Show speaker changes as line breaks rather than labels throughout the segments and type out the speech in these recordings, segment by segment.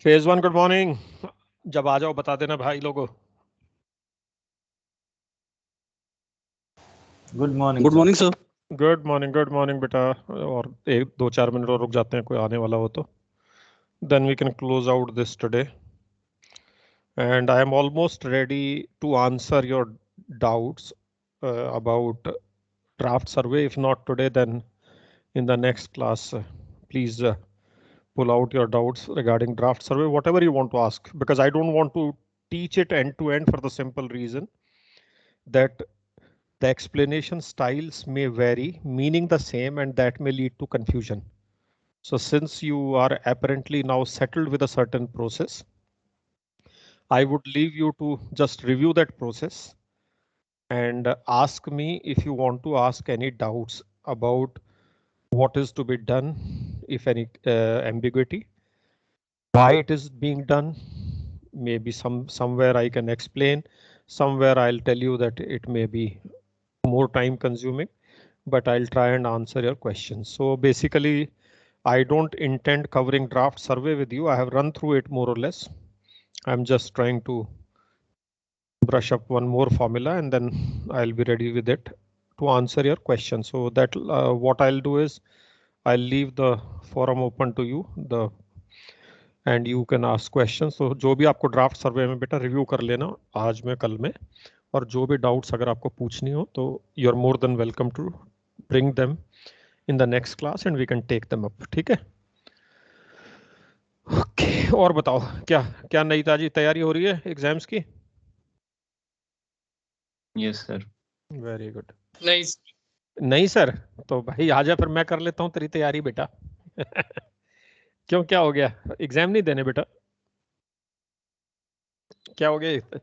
Phase one good morning. जब आ जाओ बता देना भाई लोगों।
Good morning
sir.
Good morning बेटा। और 1-2-4 मिनट और रुक जाते हैं, कोई आने वाला हो तो then we can close out this today and I am almost ready to answer your doubts about draft survey. If not today, then in the next class, please pull out your doubts regarding draft survey, whatever you want to ask, because I don't want to teach it end to end for the simple reason that the explanation styles may vary, meaning the same, and that may lead to confusion. So since you are apparently now settled with a certain process, I would leave you to just review that process and ask me if you want to ask any doubts about what is to be done, if any ambiguity, why it is being done. Maybe somewhere I can explain, somewhere I'll tell you that it may be more time consuming, but I'll try and answer your questions. So basically, I don't intend covering draft survey with you. I have run through it more or less. I'm just trying to brush up one more formula and then I'll be ready with it to answer your question. So that what I'll do is I'll leave the forum open to you, and you can ask questions. So जो भी आपको draft survey में बेटा review कर लेना आज में कल में, और जो भी doubts अगर आपको पूछनी हो तो you're more than welcome to bring them in the next class and we can take them up. ठीक है? Okay, और बताओ क्या क्या नई ताजी तैयारी हो रही है एग्जाम्स की?
Yes sir.
Very good.
नहीं
सर, तो भाई आजा फिर मैं कर लेता हूँ तेरी तैयारी बेटा। क्यों, क्या हो गया? एग्जाम नहीं देने बेटा? क्या हो गया?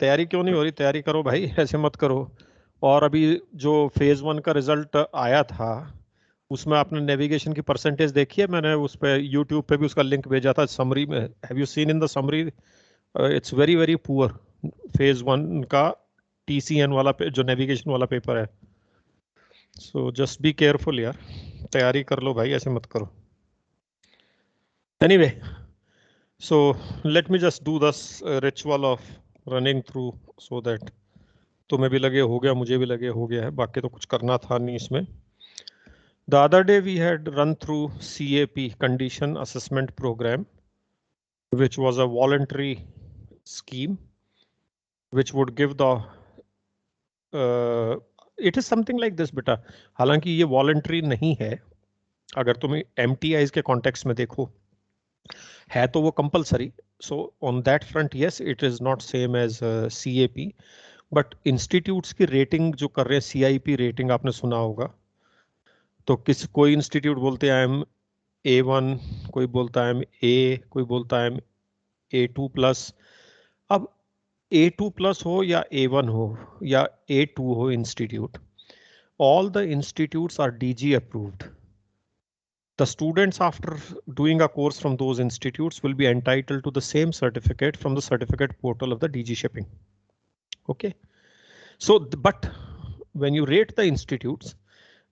तैयारी क्यों नहीं हो रही? तैयारी करो भाई, ऐसे मत करो। और अभी जो फेज 1 का रिजल्ट आया था उसमें आपने नेविगेशन की परसेंटेज देखी है? मैंने उस पे यूट्यूब पे भी उसका लिंक भेजा था समरी में। Have you seen in the summary? It's very very poor. Phase 1 का TCN वाला जो नेविगेशन वाला पेपर है। सो जस्ट बी केयरफुल यार, तैयारी कर लो भाई, ऐसे मत करो। Anyway, so let me just do this ritual of running through so that तुम्हें भी लगे हो गया, मुझे भी लगे हो गया है, बाकी तो कुछ करना था नहीं इसमें। The other day we had run through CAP, Condition Assessment Program, which was a voluntary scheme which would give the it is something like this बेटा। हालांकि ये voluntary नहीं है, अगर तुम MTIs के context में देखो है तो वो compulsory. So on that front, yes, it is not same as CAP. But institutes की रेटिंग जो कर रहे हैं, CIP रेटिंग आपने सुना होगा, तो कोई इंस्टीट्यूट बोलते हैं आई एम A1, कोई बोलता है A, कोई बोलता है A2+। अब A2+ हो या A1 हो या A2 हो institute, all the institutes are DG approved. The students after doing a course from those institutes will be entitled to the same certificate from the certificate portal of the DG shipping. Okay. So, but when you rate the institutes,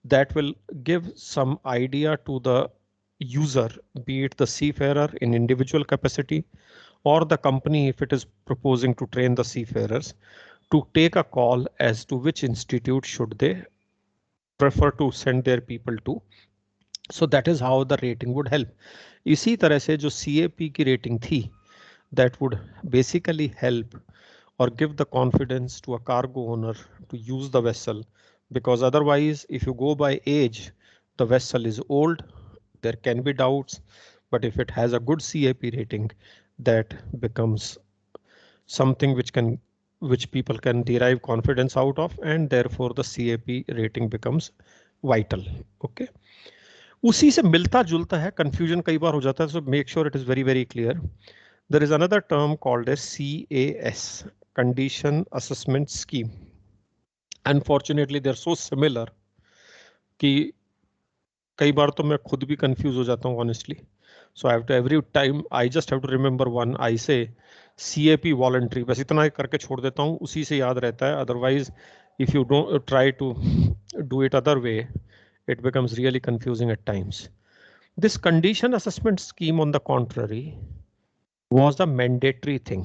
that will give some idea to the user, be it the seafarer in individual capacity or the company if it is proposing to train the seafarers, to take a call as to which institute should they prefer to send their people to. So that is how the rating would help. इसी तरह से जो CAP की rating थी, that would basically help or give the confidence to a cargo owner to use the vessel, because otherwise if you go by age, the vessel is old, there can be doubts, but if it has a good CAP rating, that becomes something which people can derive confidence out of, and therefore the CAP rating becomes vital. Okay, उसी से मिलता जुलता है, confusion कई बार हो जाता है, so make sure it is very very clear. There is another term called as CAS, Condition Assessment Scheme. Unfortunately, they are so similar कि कई बार तो मैं खुद भी confuse हो जाता हूँ honestly. So I have to every time I just have to remember one. I say CAP voluntary, बस इतना करके छोड़ देता हूँ, उसी से याद रहता है. Otherwise, if you don't try to do it other way, it becomes really confusing at times. This condition assessment scheme, on the contrary, was the mandatory thing.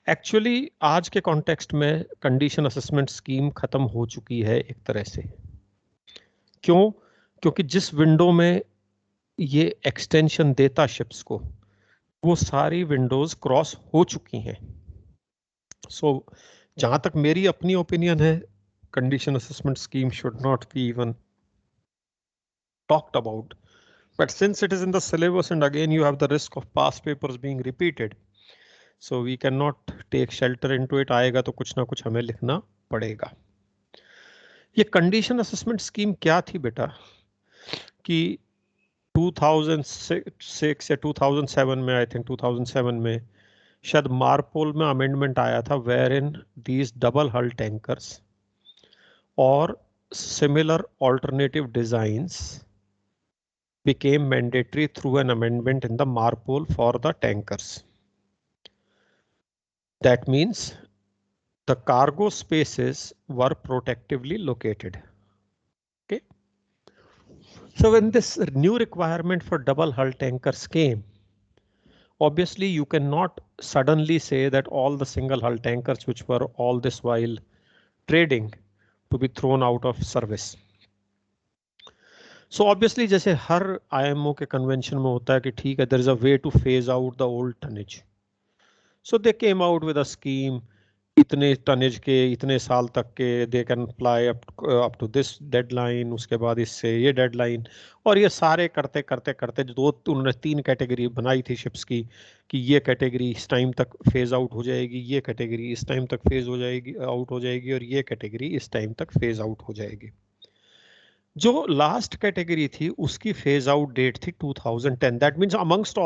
Actually आज के कॉन्टेक्स्ट में कंडीशन असेसमेंट स्कीम खत्म हो चुकी है एक तरह से. क्यों? क्योंकि जिस विंडो में ये एक्सटेंशन देता शिप्स को, वो सारी विंडोज क्रॉस हो चुकी हैं. सो जहां तक मेरी अपनी ओपिनियन है, condition assessment scheme should not be even talked about. But since it is in the syllabus and again you have the risk of past papers being repeated, so we cannot take shelter into it. आएगा तो कुछ ना कुछ हमें लिखना पड़ेगा. ये condition assessment scheme क्या थी बेटा? कि 2006 या 2007 में, आई थिंक 2007 में शायद मारपोल में अमेंडमेंट आया था, where in these double hull tankers और similar alternative designs became mandatory through an amendment in the MARPOL for the tankers. That means the cargo spaces were protectively located. Okay. So when this new requirement for double hull tankers came, obviously you cannot suddenly say that all the single hull tankers which were all this while trading to be thrown out of service. So obviously जैसे हर IMO के convention में होता है कि ठीक है, there is a way to phase out the old tonnage. So they came out with a scheme, इतने tonnage के इतने साल तक के they can fly up to this deadline, उसके बाद इससे ये डेडलाइन, और ये सारे करते करते करते उन्होंने 3 कैटेगरी बनाई थी शिप्स की कि ये कैटेगरी इस टाइम तक फेज आउट हो जाएगी, ये कैटेगरी इस टाइम तक फेज हो जाएगी आउट हो जाएगी, और ये कैटेगरी इस टाइम तक फेज आउट हो जाएगी. जो लास्ट कैटेगरी थी उसकी फेज आउट डेट थी 2010. दैट मींस अमंगस्ट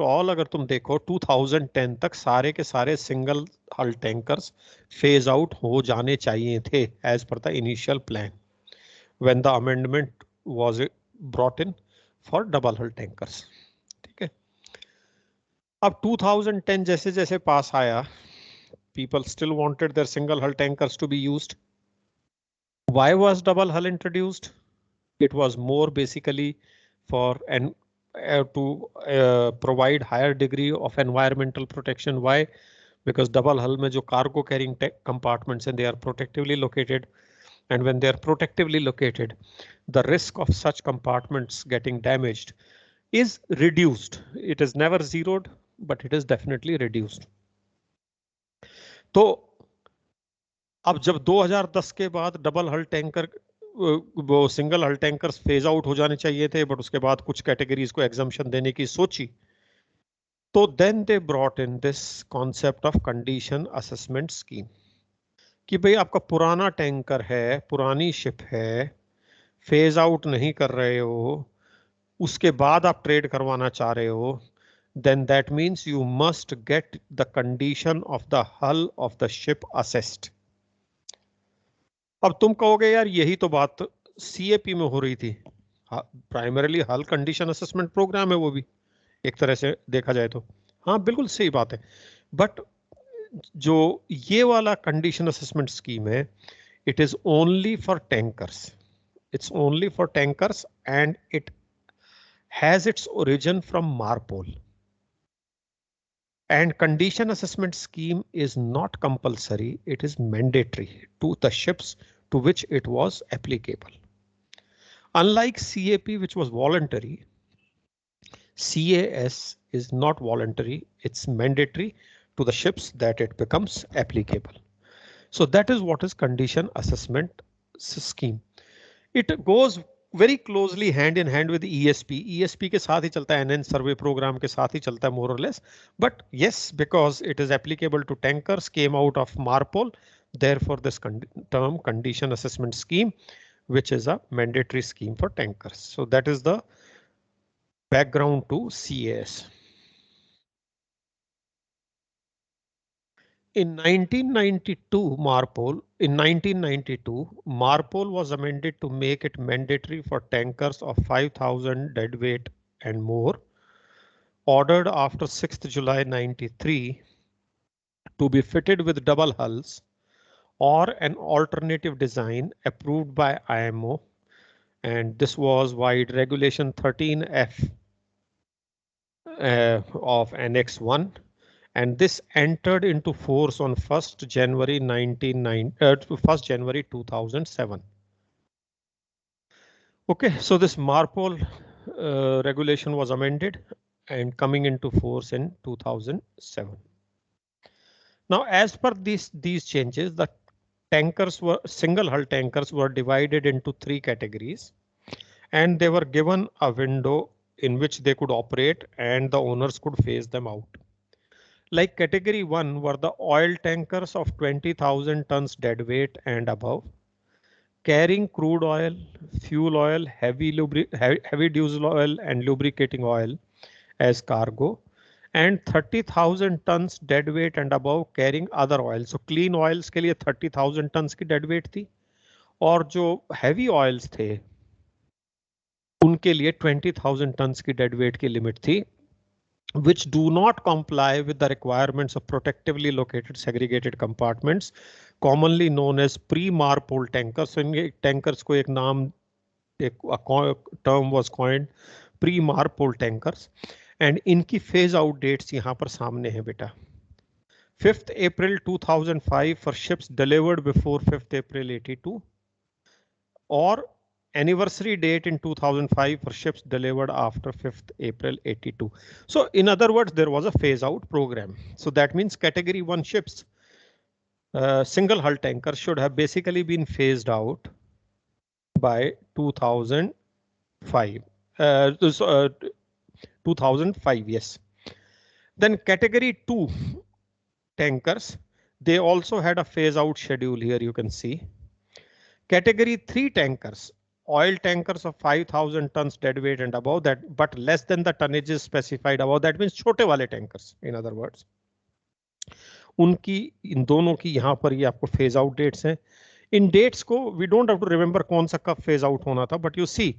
ऑल अगर तुम देखो 2010 तक सारे के सारे सिंगल हल टैंकर्स फेज आउट हो जाने चाहिए थे as per the initial plan when the amendment was brought in for double hull tankers. ठीक है. अब 2010 जैसे जैसे पास आया, people still wanted their single hull tankers to be used. Why was double hull introduced? It was more basically for to provide higher degree of environmental protection. Why? Because double hull में जो cargo carrying compartments and they are protectively located, and when they are protectively located, the risk of such compartments getting damaged is reduced. It is never zeroed, but it is definitely reduced. तो अब जब 2010 के बाद double हल tanker, वो single हल tankers phase out हो जाने चाहिए थे, बट उसके बाद कुछ कैटेगरीज को एग्जम्पशन देने की सोची, तो then they brought in this concept of condition assessment scheme कि भाई आपका पुराना टैंकर है, पुरानी शिप है, फेज आउट नहीं कर रहे हो, उसके बाद आप ट्रेड करवाना चाह रहे हो, then that means you must get the condition of the hull of the ship assessed. अब तुम कहोगे यार यही तो बात CAP में हो रही थी. प्राइमरीली हल कंडीशन असेसमेंट प्रोग्राम है वो भी, एक तरह से देखा जाए तो. हाँ बिल्कुल सही बात है, बट जो ये वाला कंडीशन असेसमेंट स्कीम है, it is only for tankers. It's only for tankers and it has its origin from मारपोल. And condition assessment scheme is not compulsory, it is mandatory to the ships to which it was applicable. Unlike CAP, which was voluntary, CAS is not voluntary, it's mandatory to the ships that it becomes applicable. So that is what is condition assessment scheme. It goes very closely hand in hand with ESP. ESP के साथ ही चलता है, NN survey program के साथ ही चलता है more or less. But yes, because it is applicable to tankers, came out of MARPOL. Therefore, this term condition assessment scheme, which is a mandatory scheme for tankers. So that is the background to CAS. In 1992, MARPOL was amended to make it mandatory for tankers of 5,000 deadweight and more, ordered after 6th July 93, to be fitted with double hulls or an alternative design approved by IMO, and this was wide regulation 13F of Annex 1, and this entered into force on 1st January 2007. Okay, so this MARPOL regulation was amended and coming into force in 2007. Now, as per these changes, the single hull tankers were divided into 3 categories, and they were given a window in which they could operate and the owners could phase them out. Like category 1 were the oil tankers of 20,000 tons deadweight and above, carrying crude oil, fuel oil, heavy diesel oil and lubricating oil as cargo, and 30,000 tons deadweight and above carrying other oil. So clean oils के लिए 30,000 tons की deadweight थी, और जो heavy oils थे उनके लिए 20,000 tons की deadweight की limit थी, which do not comply with the requirements of protectively located segregated compartments, commonly known as pre-MARPOL tankers. So in tankers को एक नाम, a term was coined, pre-MARPOL tankers, and इनकी phase out dates यहाँ पर सामने है बेटा. 5th April 2005 for ships delivered before 5th April 82, or anniversary date in 2005 for ships delivered after 5th April 82. So in other words, there was a phase out program. So that means category 1 ships, single hull tankers, should have basically been phased out by 2005. 2005, yes. Then category 2 tankers, they also had a phase out schedule here, you can see. Category 3 tankers, oil tankers of 5,000 tons deadweight and above, that but less than the tonnages specified above, that means छोटे वाले tankers, in other words. उनकी इन दोनों की यहाँ पर ये आपको phase out dates हैं. इन dates को we don't have to remember कौन सा कब phase out होना था, but you see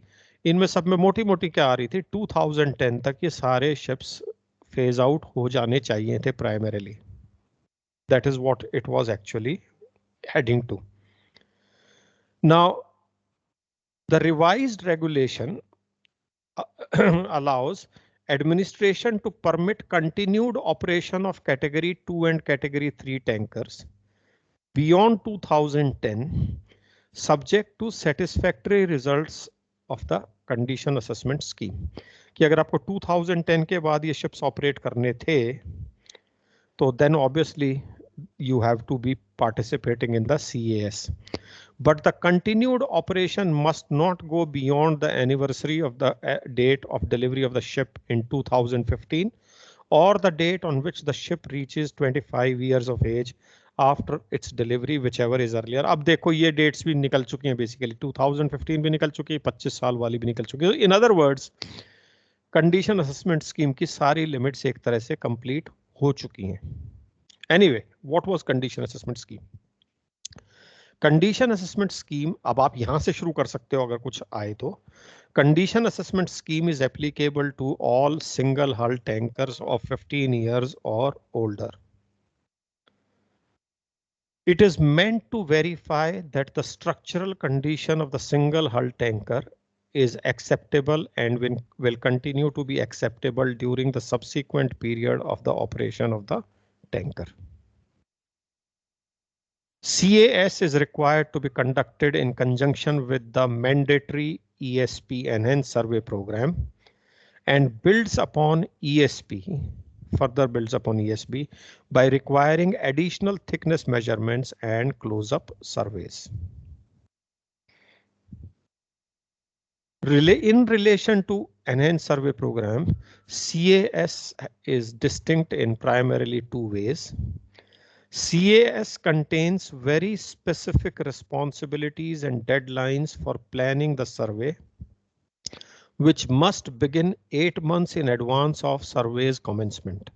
इनमें सब में मोटी मोटी क्या आ रही थी, 2010 तक ये सारे ships phase out हो जाने चाहिए थे primarily. That is what it was actually heading to. Now, the revised regulation allows administration to permit continued operation of category 2 and category 3 tankers beyond 2010, subject to satisfactory results of the condition assessment scheme. कि अगर आपको 2010 के बाद ये ships operate करने थे, तो then obviously you have to be participating in the CAS. But the continued operation must not go beyond the anniversary of the date of delivery of the ship in 2015 or the date on which the ship reaches 25 years of age after its delivery, whichever is earlier. अब देखो ये dates भी निकल चुकी हैं basically, 2015 भी निकल चुकी है, 25 साल वाली भी निकल चुकी है. In other words, condition assessment scheme की सारी limits एक तरह से complete हो चुकी हैं. Anyway, what was condition assessment scheme? Condition assessment scheme, अब आप यहां से शुरू कर सकते हो अगर कुछ आए तो. Condition assessment scheme is applicable to all single hull tankers of 15 years or older. It is meant to verify that the structural condition of the single hull tanker is acceptable and will continue to be acceptable during the subsequent period of the operation of the tanker. CAS is required to be conducted in conjunction with the mandatory ESP Enhanced Survey Program and builds upon ESP, further builds upon ESP by requiring additional thickness measurements and close-up surveys. In relation to Enhanced Survey Program, CAS is distinct in primarily 2 ways. CAS contains very specific responsibilities and deadlines for planning the survey, which must begin 8 months in advance of survey's commencement.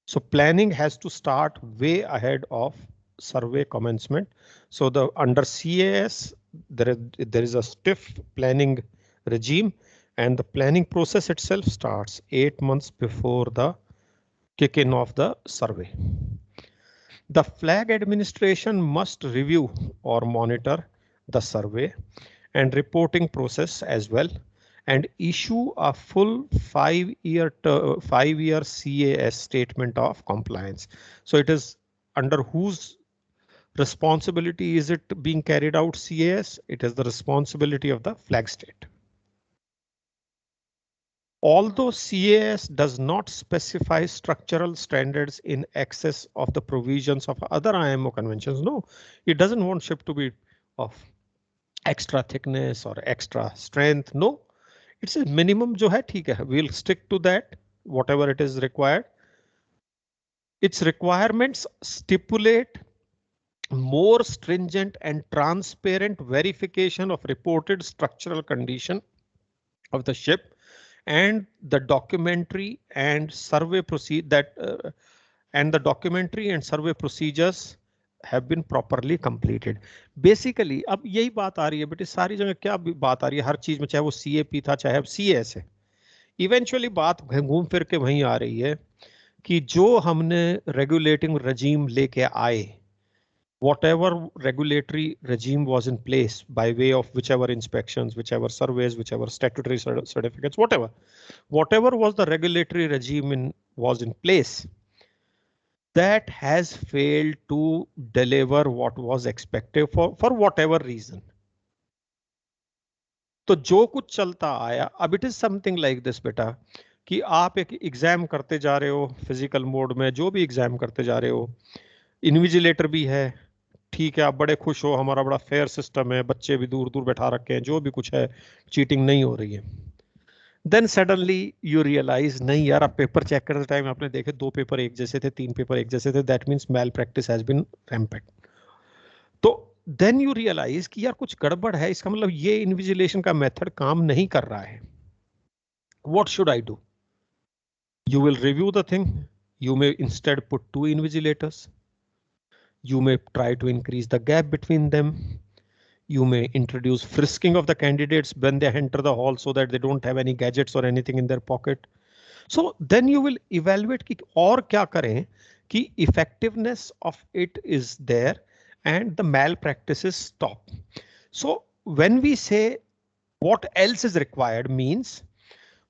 So planning has to start way ahead of survey commencement. So under CAS, there is a stiff planning regime, and the planning process itself starts 8 months before the kick-in of the survey. The flag administration must review or monitor the survey and reporting process as well, and issue a full 5-year CAS statement of compliance. So it is under whose responsibility is it being carried out CAS? It is the responsibility of the flag state. Although CAS does not specify structural standards in excess of the provisions of other IMO conventions, no, it doesn't want ship to be of extra thickness or extra strength. No, it's a minimum जो है ठीक है. We'll stick to that, whatever it is required. Its requirements stipulate more stringent and transparent verification of reported structural condition of the ship and the documentary and survey procedures have been properly completed. Basically अब यही बात आ रही है बेटे, सारी जगह क्या बात आ रही है हर चीज में, चाहे वो CAP था चाहे अब CAS है. इवेंचुअली बात घूम फिर के वहीं आ रही है कि जो हमने रेगुलेटिंग regime लेके आए, whatever regulatory regime was in place by way of whichever inspections, whichever surveys, whichever statutory certificates, whatever was the regulatory regime was in place, that has failed to deliver what was expected for whatever reason. तो जो कुछ चलता आया, अब it is something like this बेटा, कि आप एक एग्जाम करते जा रहे हो फिजिकल मोड में, जो भी एग्जाम करते जा रहे हो, इन्विजिलेटर भी है, ठीक है, आप बड़े खुश हो, हमारा बड़ा फेयर सिस्टम है, बच्चे भी दूर दूर बैठा रखे हैं, जो भी कुछ है, चीटिंग नहीं हो रही है. देन सडनली यू रियलाइज नहीं यार, आप पेपर चेक करते टाइम आपने देखे 2 पेपर एक जैसे थे, 3 पेपर एक जैसे थे, that means malpractice has been rampant. तो देन यू रियलाइज कि यार कुछ गड़बड़ है, इसका मतलब ये इन्विजिलेशन का मेथड काम नहीं कर रहा है. What should I do? You will review the thing. You may instead put 2 invigilators. You may try to increase the gap between them. You may introduce frisking of the candidates when they enter the hall so that they don't have any gadgets or anything in their pocket. So then you will evaluate कि और क्या करें कि effectiveness of it is there and the malpractices stop. So when we say what else is required means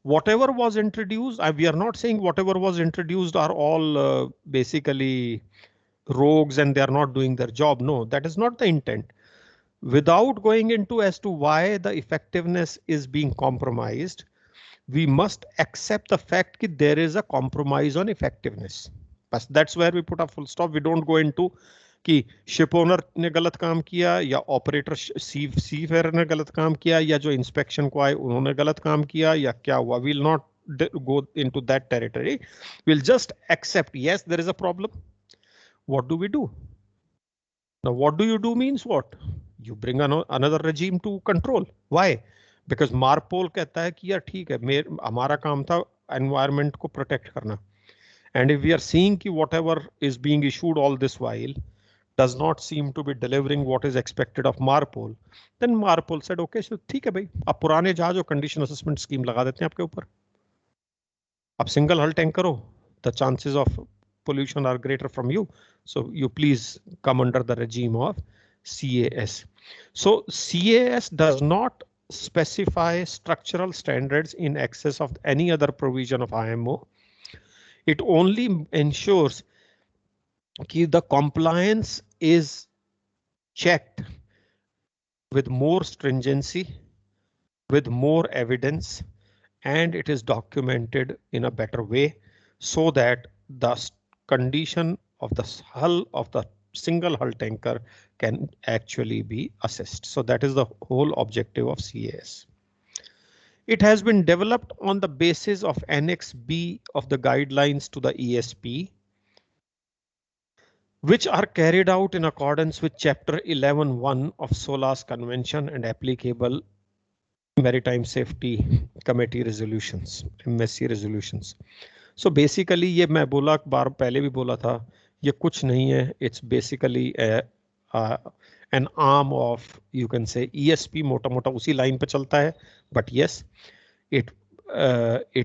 whatever was introduced, we are not saying whatever was introduced are all basically rogues and they are not doing their job. No, that is not the intent. Without going into as to why the effectiveness is being compromised, we must accept the fact that there is a compromise on effectiveness. But that's where we put a full stop. We don't go into कि ship owner ने गलत काम किया या operator सी fair ने गलत काम किया या जो इंस्पेक्शन को आए उन्होंने गलत काम किया या क्या हुआ. We'll not go into that territory. We'll just accept, yes, there is a problem. What do we do? Now, what do you do means what? You bring another regime to control. Why? Because Marpol कहता है कि यार ठीक है, हमारा काम था environment को protect करना. And if we are seeing कि whatever is being issued all this while does not seem to be delivering what is expected of Marpol, then Marpol said, okay, so ठीक है भाई, आप पुराने जहाज और condition assessment scheme लगा देते हैं आपके ऊपर. आप single hull tank करो, the chances of pollution are greater from you. So you please come under the regime of CAS. So CAS does not specify structural standards in excess of any other provision of IMO. It only ensures that the compliance is checked with more stringency, with more evidence, and it is documented in a better way so that the condition of the hull of the single hull tanker can actually be assessed. So that is the whole objective of CAS. It has been developed on the basis of Annex B of the guidelines to the ESP, which are carried out in accordance with Chapter 11.1 of SOLAS Convention and applicable Maritime Safety Committee resolutions, MSC resolutions. So basically ये मैं बोला बार पहले भी बोला था, ये कुछ नहीं है, it's basically an arm of, you can say, ESP, मोटा मोटा उसी लाइन पे चलता है, but yes, it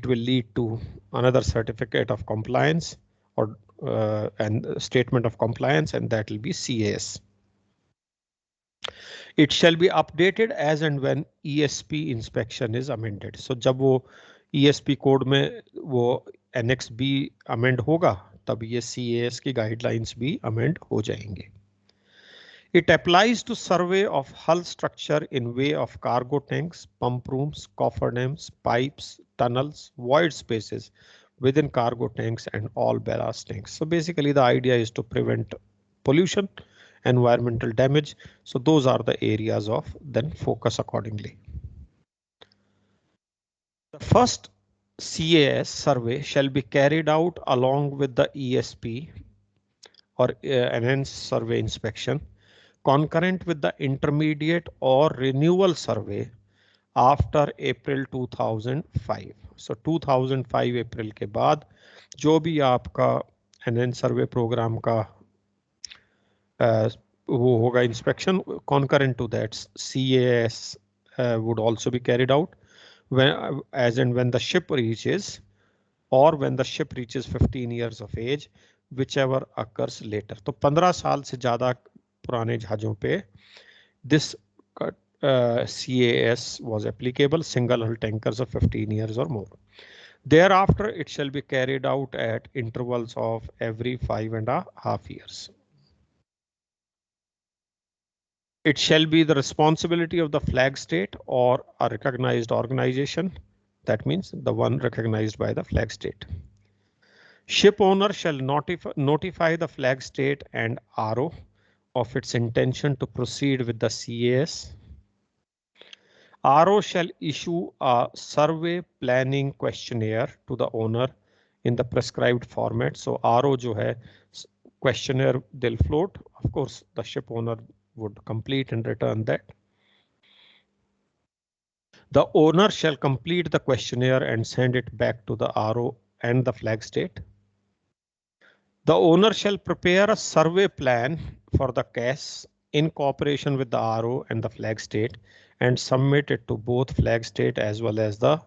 will lead to another certificate of compliance or and statement of compliance, and that will be CAS. It shall be updated as and when ESP inspection is amended. So जब वो ESP code में वो Annex B amend होगा तब ये CAS की guidelines भी amend हो जाएंगे. It applies to survey of hull structure in way of cargo tanks, pump rooms, cofferdams, pipes, tunnels, void spaces within cargo tanks and all ballast tanks. So basically the idea is to prevent pollution, environmental damage. So those are the areas of then focus accordingly. The first CAS survey shall be carried out along with the ESP or enhanced survey inspection concurrent with the intermediate or renewal survey after April 2005. So 2005 April के बाद जो भी आपका enhanced survey program का वो होगा inspection concurrent to that CAS would also be carried out when as and when the ship reaches or when the ship reaches 15 years of age, whichever occurs later. तो 15 साल से ज़्यादा पुराने जहाजों पे this CAS was applicable, single hull tankers of 15 years or more. Thereafter, it shall be carried out at intervals of every 5.5 years. It shall be the responsibility of the flag state or a recognized organization. That means the one recognized by the flag state. Ship owner shall notify the flag state and RO of its intention to proceed with the CAS. RO shall issue a survey planning questionnaire to the owner in the prescribed format. So RO जो है questionnaire they'll float. Of course, the ship owner would complete and return that. The owner shall complete the questionnaire and send it back to the RO and the flag state. The owner shall prepare a survey plan for the CAS in cooperation with the RO and the flag state and submit it to both flag state as well as the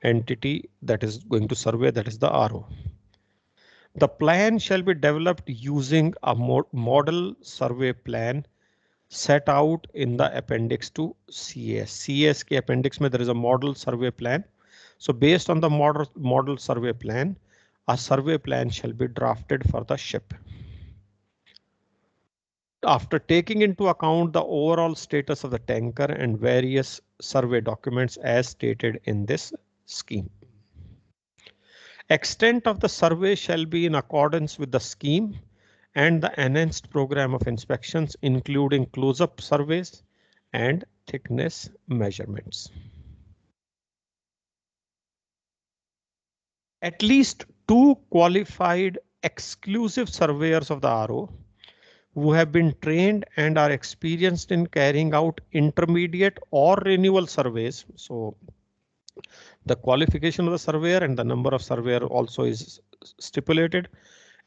entity that is going to survey, that is the RO. The plan shall be developed using a model survey plan set out in the appendix to CAS. CAS के appendix में there is a model survey plan. So based on the model survey plan, a survey plan shall be drafted for the ship. After taking into account the overall status of the tanker and various survey documents as stated in this scheme. Extent of the survey shall be in accordance with the scheme and the enhanced program of inspections, including close-up surveys and thickness measurements. At least 2 qualified exclusive surveyors of the RO who have been trained and are experienced in carrying out intermediate or renewal surveys. So the qualification of the surveyor and the number of surveyor also is stipulated.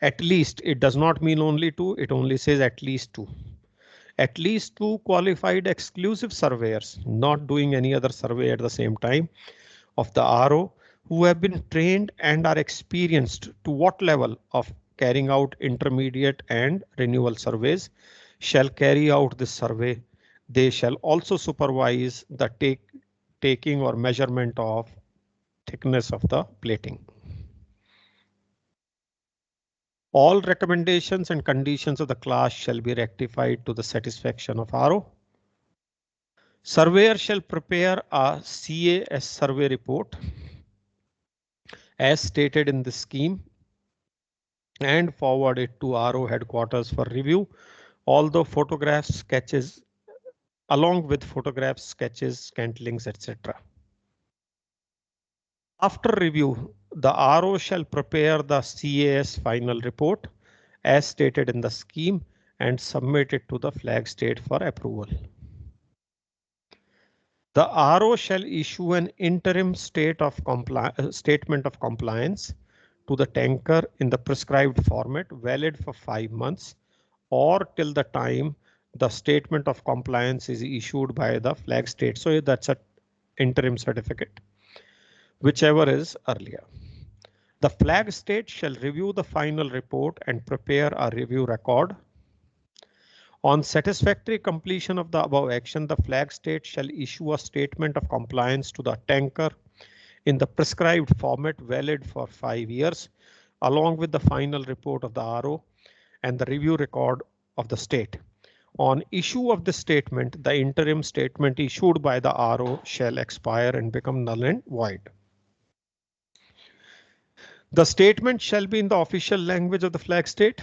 At least, it does not mean only 2, it only says at least 2. At least 2 qualified exclusive surveyors, not doing any other survey at the same time, of the RO who have been trained and are experienced to what level of carrying out intermediate and renewal surveys shall carry out this survey. They shall also supervise the taking or measurement of thickness of the plating. All recommendations and conditions of the class shall be rectified to the satisfaction of RO. Surveyor shall prepare a CAS survey report as stated in the scheme and forward it to RO headquarters for review, although photographs, sketches, along with photographs, sketches, scantlings, etc. After review, the RO shall prepare the CAS final report as stated in the scheme and submit it to the flag state for approval. The RO shall issue an interim statement of compliance to the tanker in the prescribed format, valid for 5 months or till the time the statement of compliance is issued by the flag state. So that's an interim certificate, whichever is earlier. The flag state shall review the final report and prepare a review record. On satisfactory completion of the above action, the flag state shall issue a statement of compliance to the tanker in the prescribed format valid for 5 years, along with the final report of the RO and the review record of the state. On issue of the statement, the interim statement issued by the RO shall expire and become null and void. The statement shall be in the official language of the flag state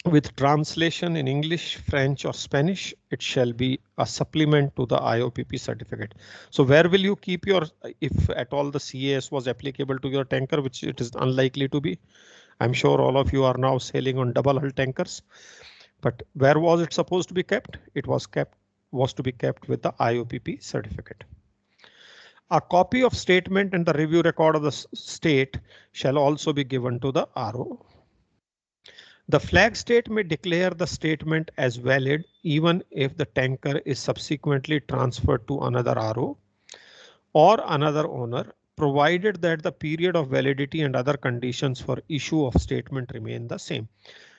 with translation in English, French, or Spanish. It shall be a supplement to the IOPP certificate. So where will you keep your, if at all the CAS was applicable to your tanker, which it is unlikely to be? I'm sure all of you are now sailing on double hull tankers. But where was it supposed to be kept? It was to be kept with the IOPP certificate. A copy of statement and the review record of the state shall also be given to the RO. The flag state may declare the statement as valid even if the tanker is subsequently transferred to another RO or another owner, provided that the period of validity and other conditions for issue of statement remain the same.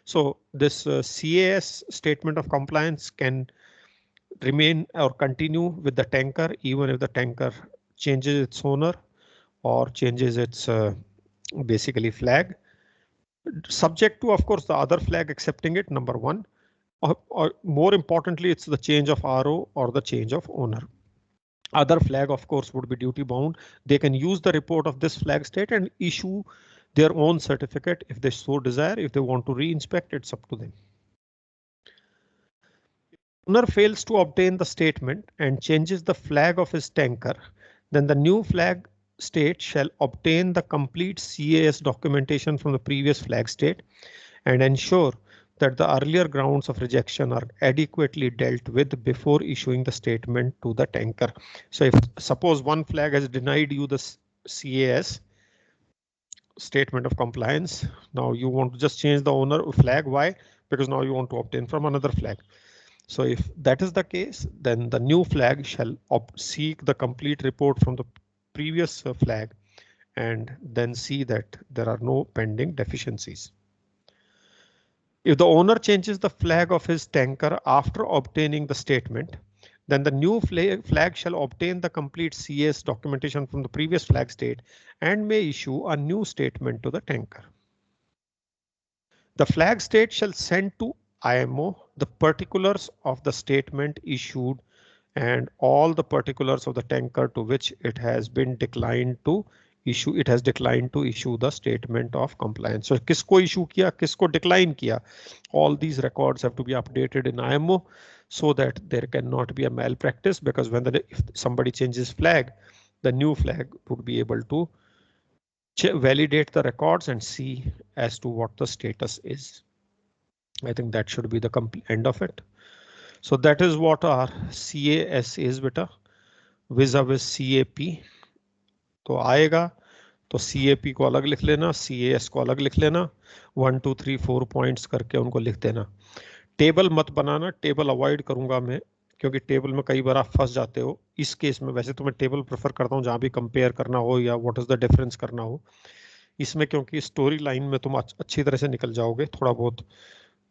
So this CAS statement of compliance can remain or continue with the tanker even if the tanker changes its owner or changes its basically flag, subject to, of course, the other flag accepting it, number one, or more importantly, it's the change of RO or the change of owner. Other flag, of course, would be duty bound. They can use the report of this flag state and issue their own certificate if they so desire. If they want to re-inspect, it's up to them. Owner fails to obtain the statement and changes the flag of his tanker, then the new flag state shall obtain the complete CAS documentation from the previous flag state and ensure that the earlier grounds of rejection are adequately dealt with before issuing the statement to the tanker. So if suppose one flag has denied you the CAS statement of compliance, now you want to just change the owner flag. Why? Because now you want to obtain from another flag. So if that is the case, then the new flag shall seek the complete report from the previous flag and then see that there are no pending deficiencies. If the owner changes the flag of his tanker after obtaining the statement, then the new flag shall obtain the complete CAS documentation from the previous flag state and may issue a new statement to the tanker. The flag state shall send to IMO the particulars of the statement issued and all the particulars of the tanker to which it has been declined to issue. It has declined to issue the statement of compliance. So kisko issue kiya, kisko decline kiya. All these records have to be updated in IMO so that there cannot be a malpractice, because if somebody changes flag, the new flag would be able to validate the records and see as to what the status is. I think that should be the end of it. So that is what our CAS is, beta, vis-a-vis CAP. तो आएगा तो CAP को अलग लिख लेना, CAS को अलग लिख लेना, 1 2 3 4 पॉइंट्स करके उनको लिख देना. टेबल मत बनाना, टेबल अवॉइड करूंगा मैं क्योंकि टेबल में कई बार आप फंस जाते हो. इस केस में वैसे तो मैं टेबल प्रेफर करता हूं जहां भी कंपेयर करना हो या व्हाट इज द डिफरेंस करना हो. इसमें क्योंकि स्टोरी लाइन में तुम अच्छी तरह से निकल जाओगे. थोड़ा बहुत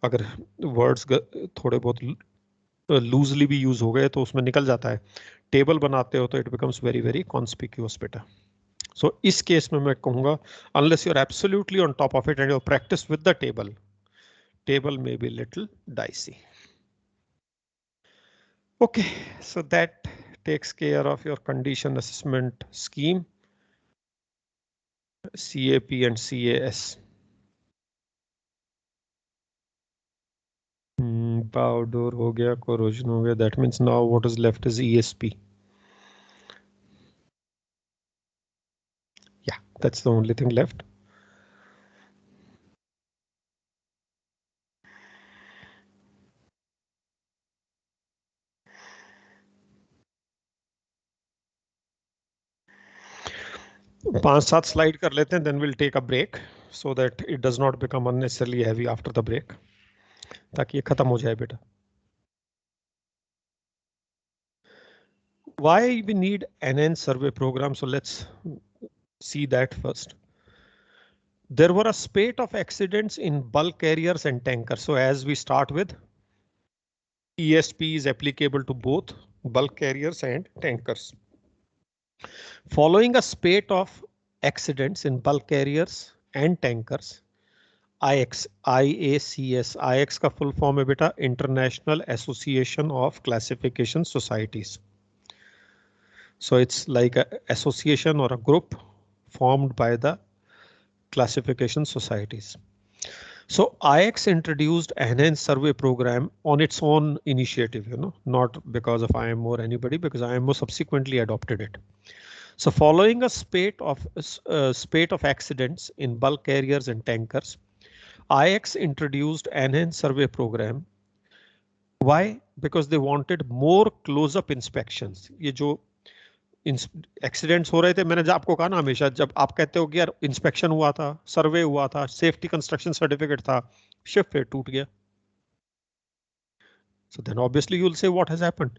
अगर वर्ड्स थोड़े बहुत लूजली भी यूज हो गए तो उसमें निकल जाता है. टेबल बनाते हो तो it becomes very very conspicuous बेटा. सो इस केस में मैं कहूंगा unless you are absolutely on top of it and your practice with the table may be little dicey. Okay, so that takes care of your condition assessment scheme, CAP and CAS. Bow door ho gaya, corrosion ho gaya. That means now what is left is ESP. Yeah, that's the only thing left. पांच सात slide कर लेते हैं, then we'll take a break so that it does not become unnecessarily heavy after the break, ताकि ये खत्म हो जाए बेटा. Why we need NN survey program? So let's see that first. There were a spate of accidents in bulk carriers and tankers. So as we start with ESP is applicable to both bulk carriers and tankers. Following a spate of accidents in bulk carriers and tankers, IACS का full form है बेटा International Association of Classification Societies. So it's like an association or a group formed by the classification societies. So IX introduced enhanced survey program on its own initiative, not because of IMO or anybody, because IMO subsequently adopted it. So following a spate of accidents in bulk carriers and tankers, IX introduced enhanced survey program. Why? Because they wanted more close-up inspections. ये जो accidents हो रहे थे, मैंने आपको कहा ना हमेशा, जब आप कहते हो कि यार इंस्पेक्शन हुआ था, सर्वे हुआ था, सेफ्टी कंस्ट्रक्शन सर्टिफिकेट था, शिप फिर टूट गया. So then obviously you'll say what has happened.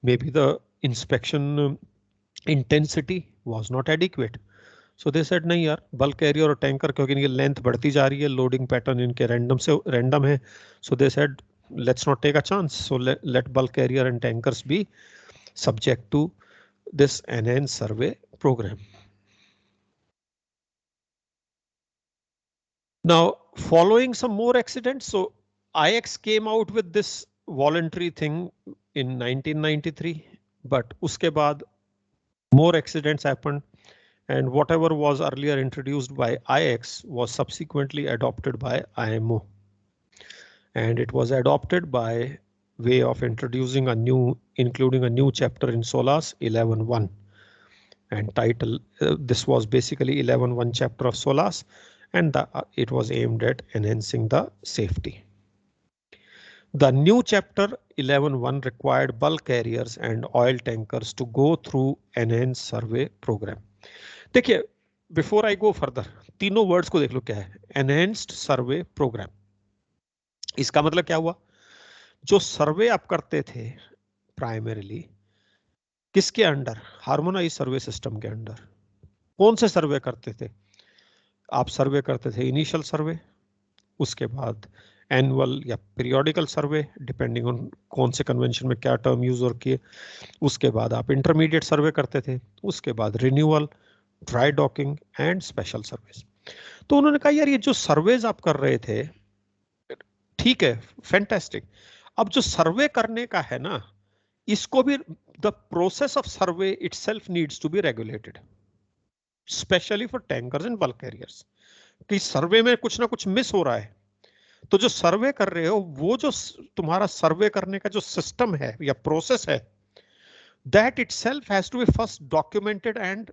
Maybe the inspection intensity was not adequate. So they said नहीं यार, बल्क कैरियर और टैंकर क्योंकि इनकी लेंथ बढ़ती जा रही है, लोडिंग पैटर्न इनके रैंडम है. So they said let's not take a chance. So let bulk carrier and tankers be subject to this enhanced survey program. Now, following some more accidents, so IX came out with this voluntary thing in 1993, but uske baad more accidents happened, and whatever was earlier introduced by IX was subsequently adopted by IMO, and it was adopted by way of introducing including a new chapter in SOLAS 11.1. And title, this was basically 11.1 chapter of SOLAS, and it was aimed at enhancing the safety. The new chapter 11.1 required bulk carriers and oil tankers to go through enhanced survey program. देखिए, before I go further, तीनों words को देख लो क्या है. Enhanced survey program. इसका मतलब क्या हुआ? जो सर्वे आप करते थे प्राइमरीली किसके अंडर? हार्मोनाइज सर्वे सिस्टम के अंडर. कौन से सर्वे करते थे आप? सर्वे करते थे इनिशियल सर्वे, उसके बाद एनुअल या पीरियोडिकल सर्वे डिपेंडिंग ऑन कौन से कन्वेंशन में क्या टर्म यूज और किए. उसके बाद आप इंटरमीडिएट सर्वे करते थे, उसके बाद renewal, dry docking and special service. तो उन्होंने कहा यार ये जो सर्वेज आप कर रहे थे ठीक है, फैंटास्टिक. अब जो सर्वे करने का है ना, इसको भी the process of survey itself needs to be regulated, especially for tankers and bulk carriers. कि सर्वे में कुछ ना कुछ मिस हो रहा है, तो जो सर्वे कर रहे हो वो जो तुम्हारा सर्वे करने का जो सिस्टम है या प्रोसेस है, that itself has to be first documented and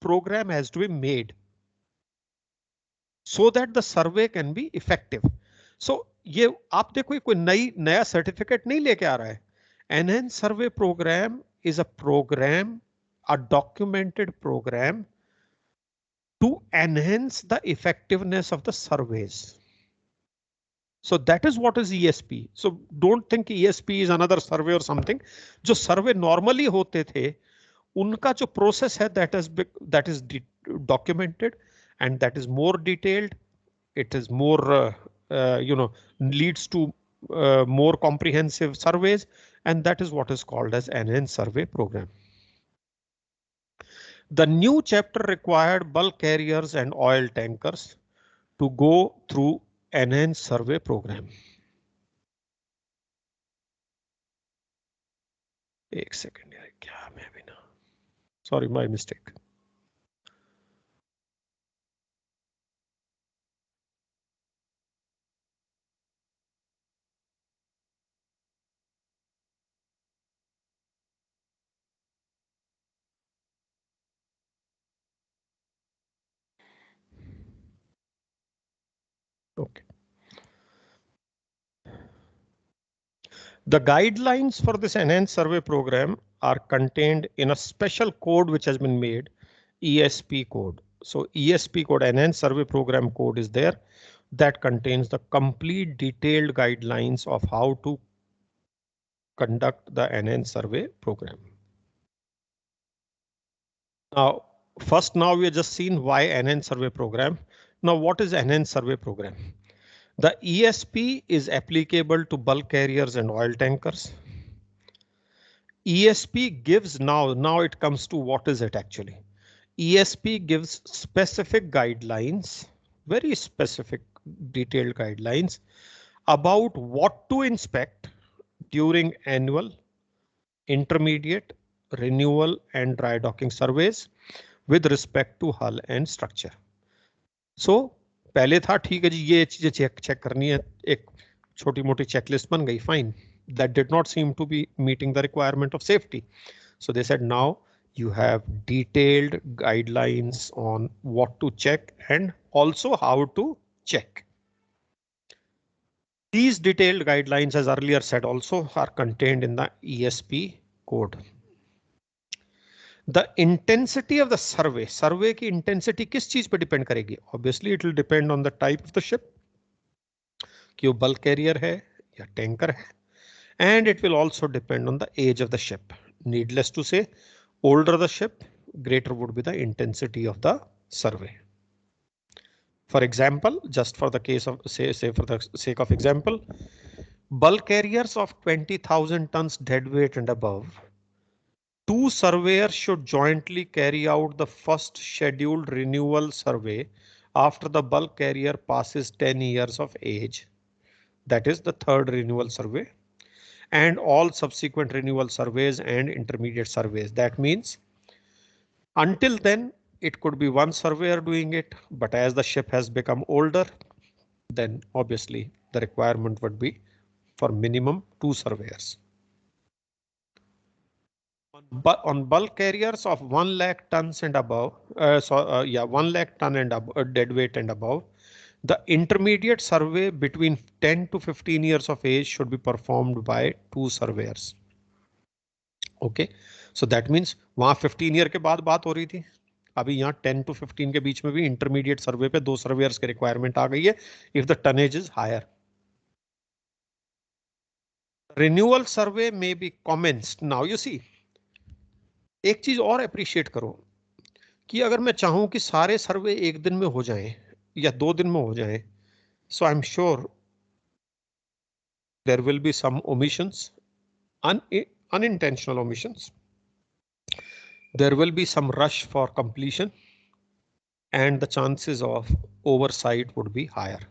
program has to be made so that the survey can be effective. So ये आप देखो कोई नया सर्टिफिकेट नहीं लेके आ रहा है. Enhanced survey program is a program, a documented program to enhance the effectiveness of the surveys. So that is what is ESP. So don't think ESP is another survey or something. जो survey normally होते थे, उनका जो process है that is documented and that is more detailed. It is more leads to more comprehensive surveys, and that is what is called as enhanced survey program. The new chapter required bulk carriers and oil tankers to go through enhanced survey program. एक second यार, क्या मैं भी ना, sorry, my mistake. Okay. The guidelines for this enhanced survey program are contained in a special code which has been made, ESP code. So ESP code, enhanced survey program code, is there that contains the complete detailed guidelines of how to conduct the enhanced survey program. Now, first, now we have just seen why enhanced survey program. Now, what is enhanced survey program? The ESP is applicable to bulk carriers and oil tankers. ESP gives now it comes to what is it actually? ESP gives specific guidelines, very specific detailed guidelines about what to inspect during annual, intermediate, renewal and dry docking surveys with respect to hull and structure. So पहले था ठीक है जी ये चीजें check करनी है, एक छोटी मोटी चेकलिस्ट बन गई, fine. That did not seem to be meeting the requirement of safety. So they said now you have detailed guidelines on what to check and also how to check. These detailed guidelines, as earlier said, also are contained in the ESP code. The intensity of the survey की intensity किस चीज पे depend करेगी? Obviously it will depend on the type of the ship, कि वो bulk carrier है या tanker है, and it will also depend on the age of the ship. Needless to say, older the ship, greater would be the intensity of the survey. For example, just for the case of say for the sake of example, bulk carriers of 20,000 tons deadweight and above, 2 surveyors should jointly carry out the first scheduled renewal survey after the bulk carrier passes 10 years of age. That is the third renewal survey, and all subsequent renewal surveys and intermediate surveys. That means until then it could be one surveyor doing it, but as the ship has become older, then obviously the requirement would be for minimum 2 surveyors. But on bulk carriers of 1 lakh tons and above, 1 lakh ton and deadweight and above, the intermediate survey between 10 to 15 years of age should be performed by 2 surveyors. Okay, so that means वहां 15 year के बाद बात हो रही थी, अभी यहाँ 10 to 15 के बीच में भी इंटरमीडिएट सर्वे पे 2 सर्वेयर्स की रिक्वायरमेंट आ गई है if the tonnage is higher. Renewal survey may be commenced. Now you see, एक चीज और अप्रिशिएट करो कि अगर मैं चाहूं कि सारे सर्वे एक दिन में हो जाएं या 2 दिन में हो जाएं, so I'm sure there will be some omissions, unintentional omissions. There will be some rush for completion and the chances of oversight would be higher.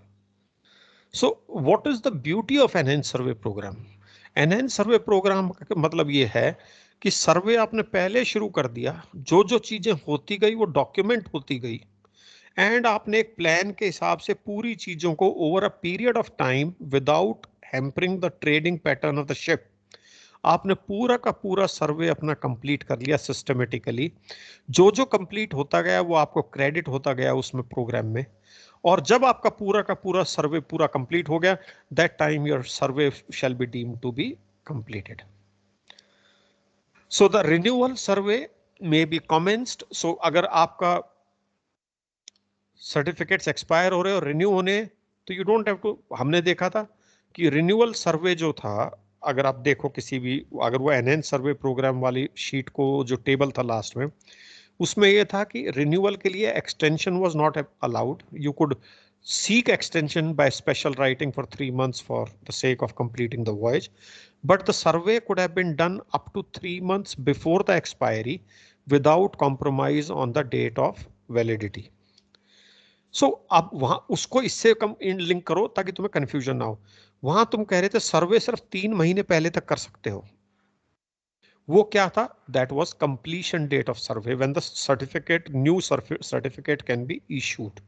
So what is the beauty of enhanced survey program? Enhanced survey program का मतलब ये है कि सर्वे आपने पहले शुरू कर दिया, जो जो चीजें होती गई वो डॉक्यूमेंट होती गई, एंड आपने एक प्लान के हिसाब से पूरी चीजों को over a period of time without hampering the trading pattern of the ship, आपने पूरा का पूरा सर्वे अपना कंप्लीट कर लिया सिस्टमेटिकली. जो जो कंप्लीट होता गया वो आपको क्रेडिट होता गया उसमें प्रोग्राम में, और जब आपका पूरा का पूरा सर्वे पूरा कंप्लीट हो गया, that time your survey shall be deemed to be completed. So the renewal survey may be commenced. So अगर आपका सर्टिफिकेट्स एक्सपायर हो रहे और रिन्यू होने, तो यू डोंट हैव टू. हमने देखा था कि रिन्यूअल सर्वे जो था, अगर आप देखो किसी भी, अगर वो एनहेंस सर्वे प्रोग्राम वाली शीट को जो टेबल था लास्ट में, उसमें ये था कि रिन्यूअल के लिए extension was not allowed. You could seek extension by special writing for 3 months for the sake of completing the voyage, but the survey could have been done up to 3 months before the expiry without compromise on the date of validity. So अब वहां उसको इससे कम link करो ताकि तुम्हें confusion ना हो. वहां तुम कह रहे थे सर्वे सिर्फ 3 महीने पहले तक कर सकते हो. वो क्या था? That was completion date of survey when the certificate, new certificate can be issued.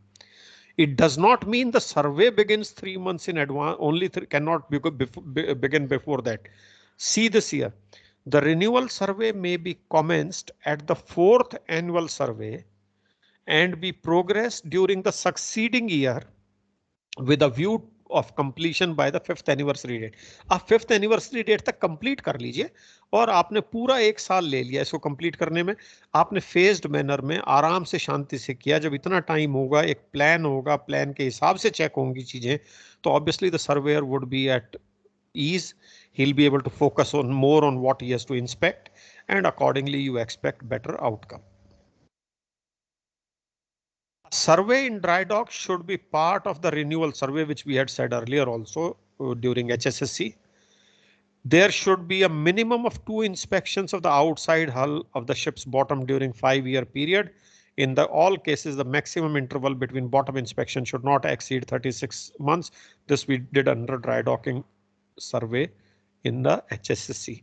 It does not mean the survey begins 3 months in advance, only cannot begin before that. See this here. The renewal survey may be commenced at the 4th annual survey and be progressed during the succeeding year with a view of completion by the 5th anniversary date. आप 5th anniversary date तक complete कर लीजिए, और आपने पूरा 1 साल ले लिया इसको complete करने में. आपने phased manner में आराम से शांति से किया. जब इतना टाइम होगा, एक प्लान होगा, प्लान के हिसाब से चेक होंगी चीजें, तो obviously the surveyor would be at ease. He'll be able to focus on more on what he has to inspect, and accordingly you expect better outcome. Survey in dry dock should be part of the renewal survey, which we had said earlier also during HSSC. There should be a minimum of 2 inspections of the outside hull of the ship's bottom during 5-year period. In all cases, the maximum interval between bottom inspection should not exceed 36 months. This we did under dry docking survey in the HSSC.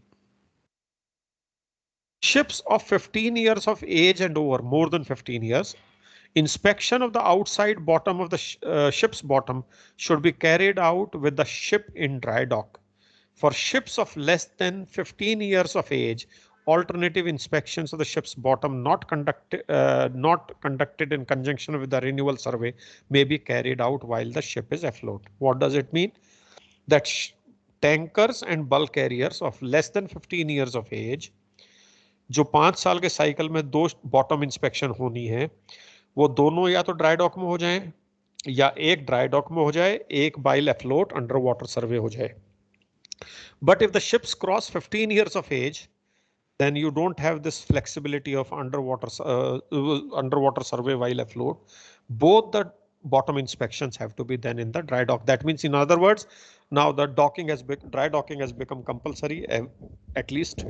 Ships of 15 years of age and over, more than 15 years, inspection of the outside bottom of the ship's bottom should be carried out with the ship in dry dock. For ships of less than 15 years of age, alternative inspections of the ship's bottom not conducted in conjunction with the renewal survey may be carried out while the ship is afloat. What does it mean? That tankers and bulk carriers of less than 15 years of age, जो 5 साल के cycle में 2 bottom inspection होनी है, वो दोनों या तो ड्राई डॉक में हो जाए या एक ड्राई डॉक में हो जाए, एक बाइल एफ्लोट अंडर वाटर सर्वे हो जाए. But if the ships cross 15 years of age, then you don't have this flexibility of underwater survey while afloat. Both the bottom inspections have to be done in the dry dock. That means, in other words, now the dry docking has become compulsory at least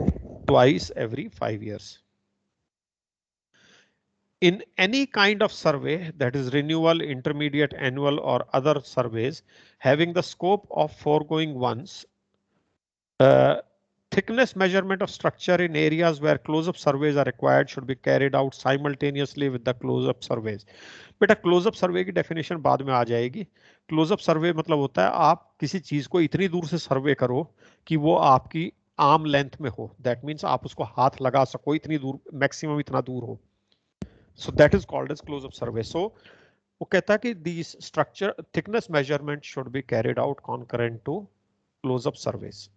twice every 5 years. In any kind of survey, that is renewal, intermediate, annual, or other surveys, having the scope of foregoing ones, thickness measurement of structure in areas where close-up surveys are required should be carried out simultaneously with the close-up surveys. बेटा close-up survey की definition बाद में आ जाएगी. Close-up survey मतलब होता है आप किसी चीज को इतनी दूर से सर्वे करो कि वो आपकी आर्म लेंथ में हो. That means आप उसको हाथ लगा सको इतनी दूर, मैक्सिमम इतना दूर हो. So that is called as close-up survey. So वो कहता है कि these structure thickness measurement should be carried out concurrent to close-up surveys.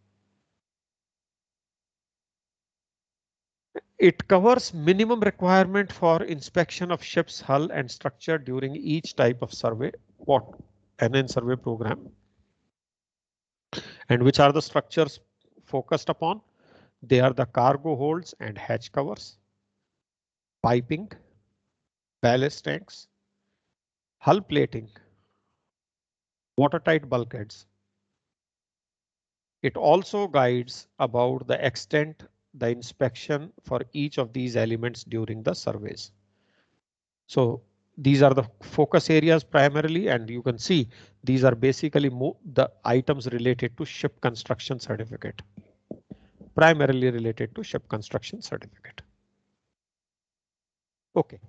It covers minimum requirement for inspection of ship's hull and structure during each type of survey. What NN survey program? And which are the structures focused upon? They are the cargo holds and hatch covers, piping, ballast tanks, hull plating, watertight bulkheads. It also guides about the extent the inspection for each of these elements during the surveys. So these are the focus areas primarily, and you can see these are basically the items related to ship construction certificate, primarily related to ship construction certificate. Okay,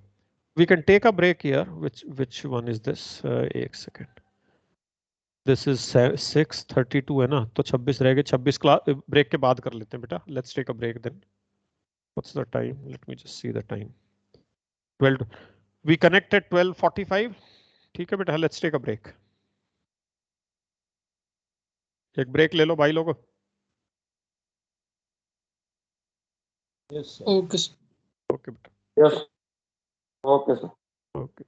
we can take a break here. Which one is this? एक second. This is 6:32 है ना, तो 26 रह गए. 26 class break के बाद कर लेते हैं बेटा. Let's take a break then. What's the time? Let me just see the time. 12. We connect at 12:45. ठीक है बेटा, let's take a break. एक ब्रेक ले लो भाई लोग.
Yes, sir. Okay.
Okay बेटा.
Yes. Okay, sir.
Okay.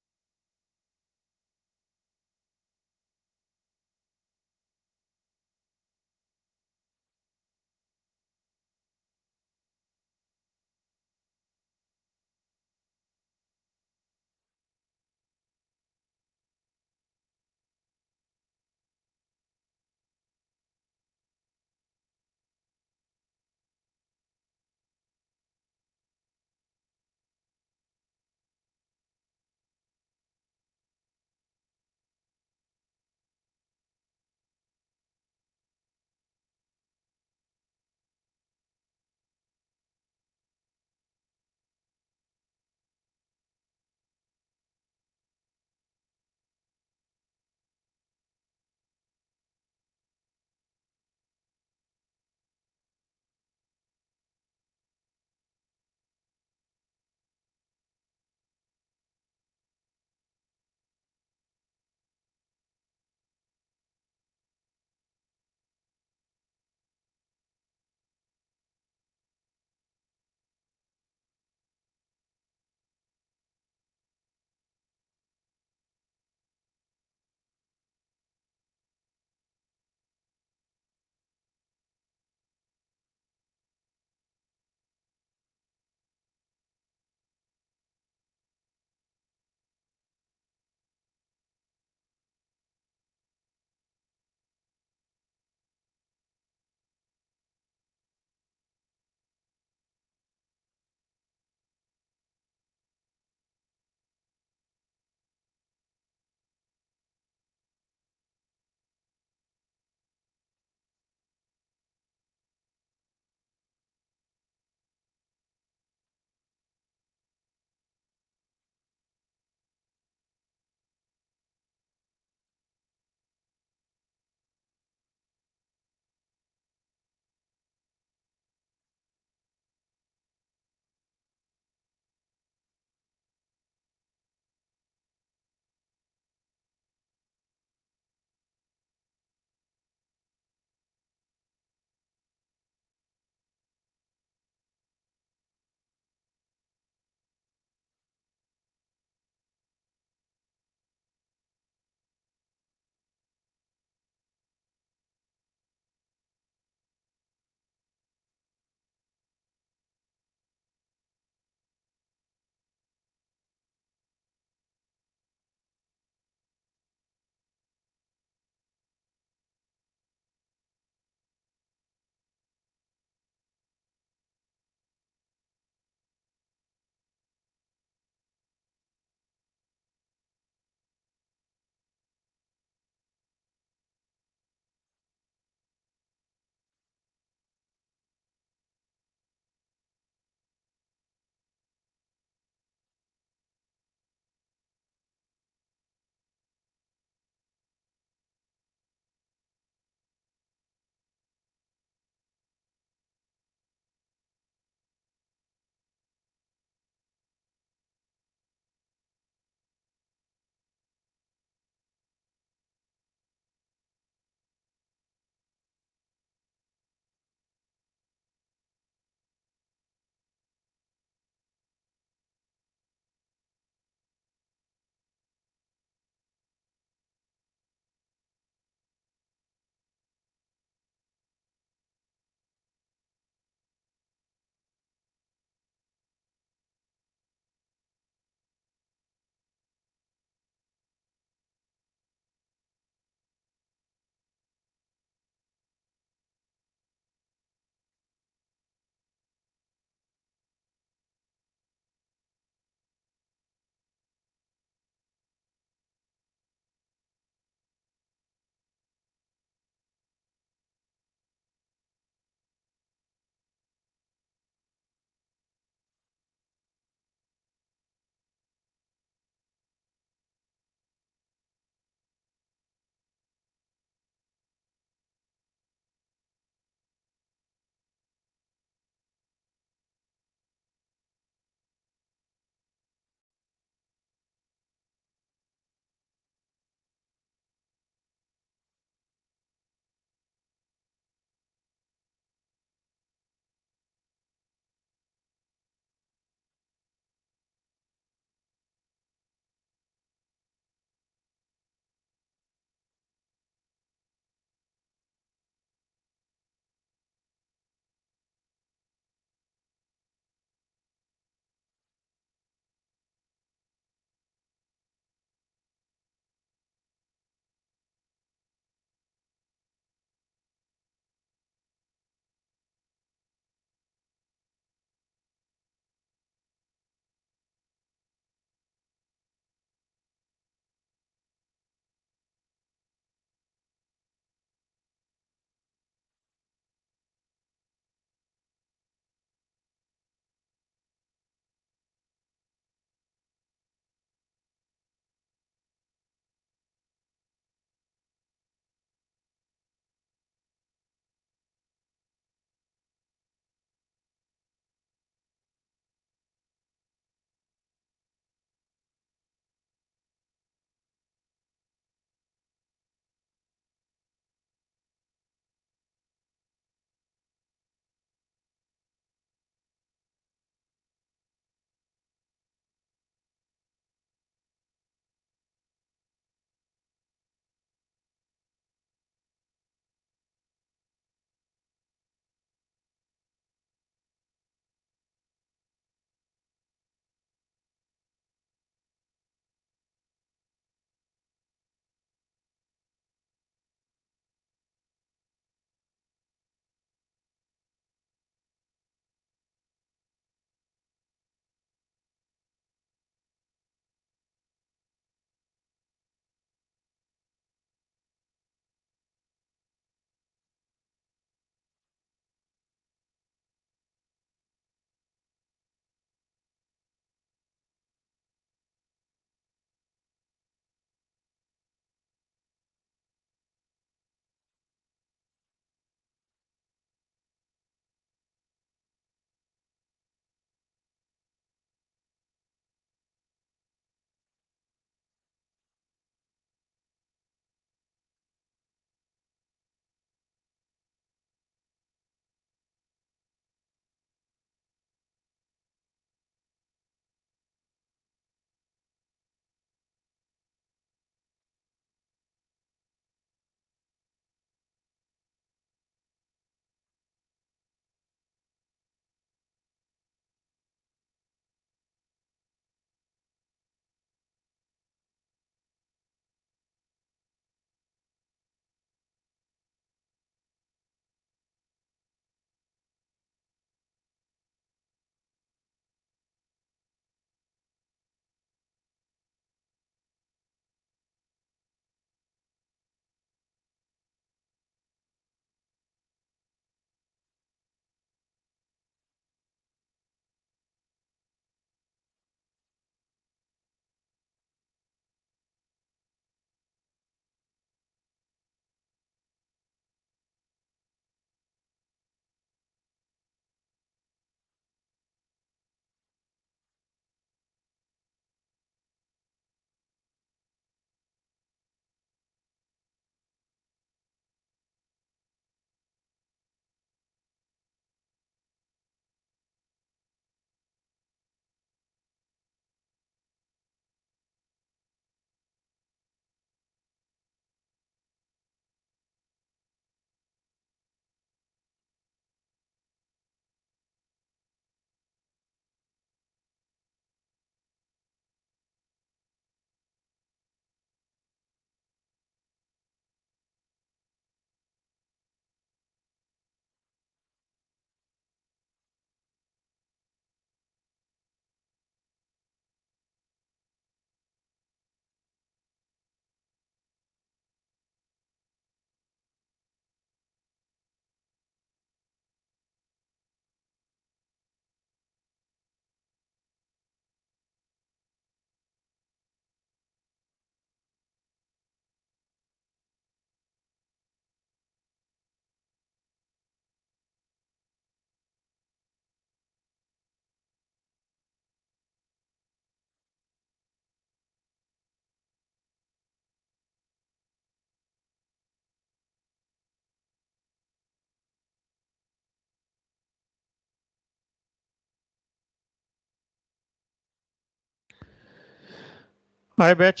Hi batch.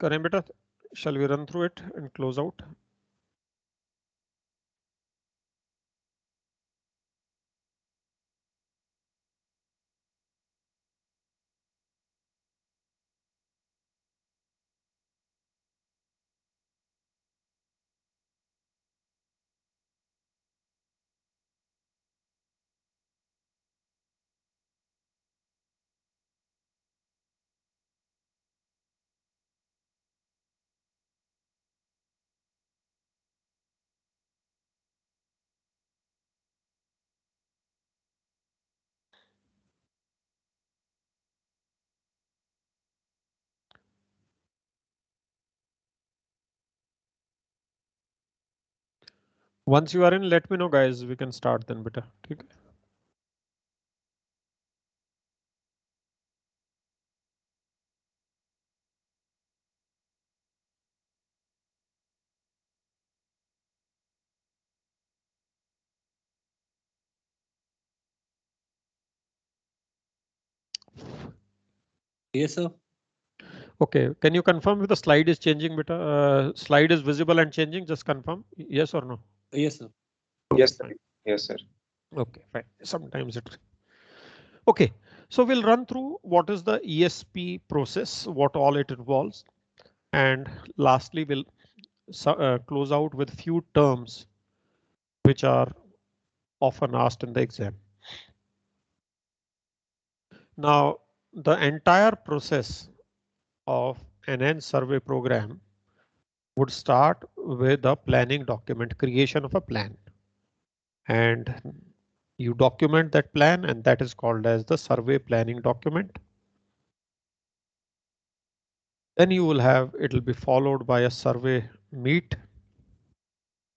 करें बेटा, shall we run through it and close out? Once you are in, let me know guys, we can start then बेटा, ठीक है?
Yes, sir.
Okay, can you confirm if the slide is changing beta? Slide is visible and changing, just confirm yes or no.
Yes, sir.
Yes, sir. Yes, sir.
Okay, fine. Sometimes it. Okay, so we'll run through what is the ESP process, what all it involves, and lastly we'll close out with few terms which are often asked in the exam. Now, the entire process of enhanced survey program would start with a planning document, creation of a plan, and you document that plan, and that is called as the survey planning document. Then you will have, it will be followed by a survey meet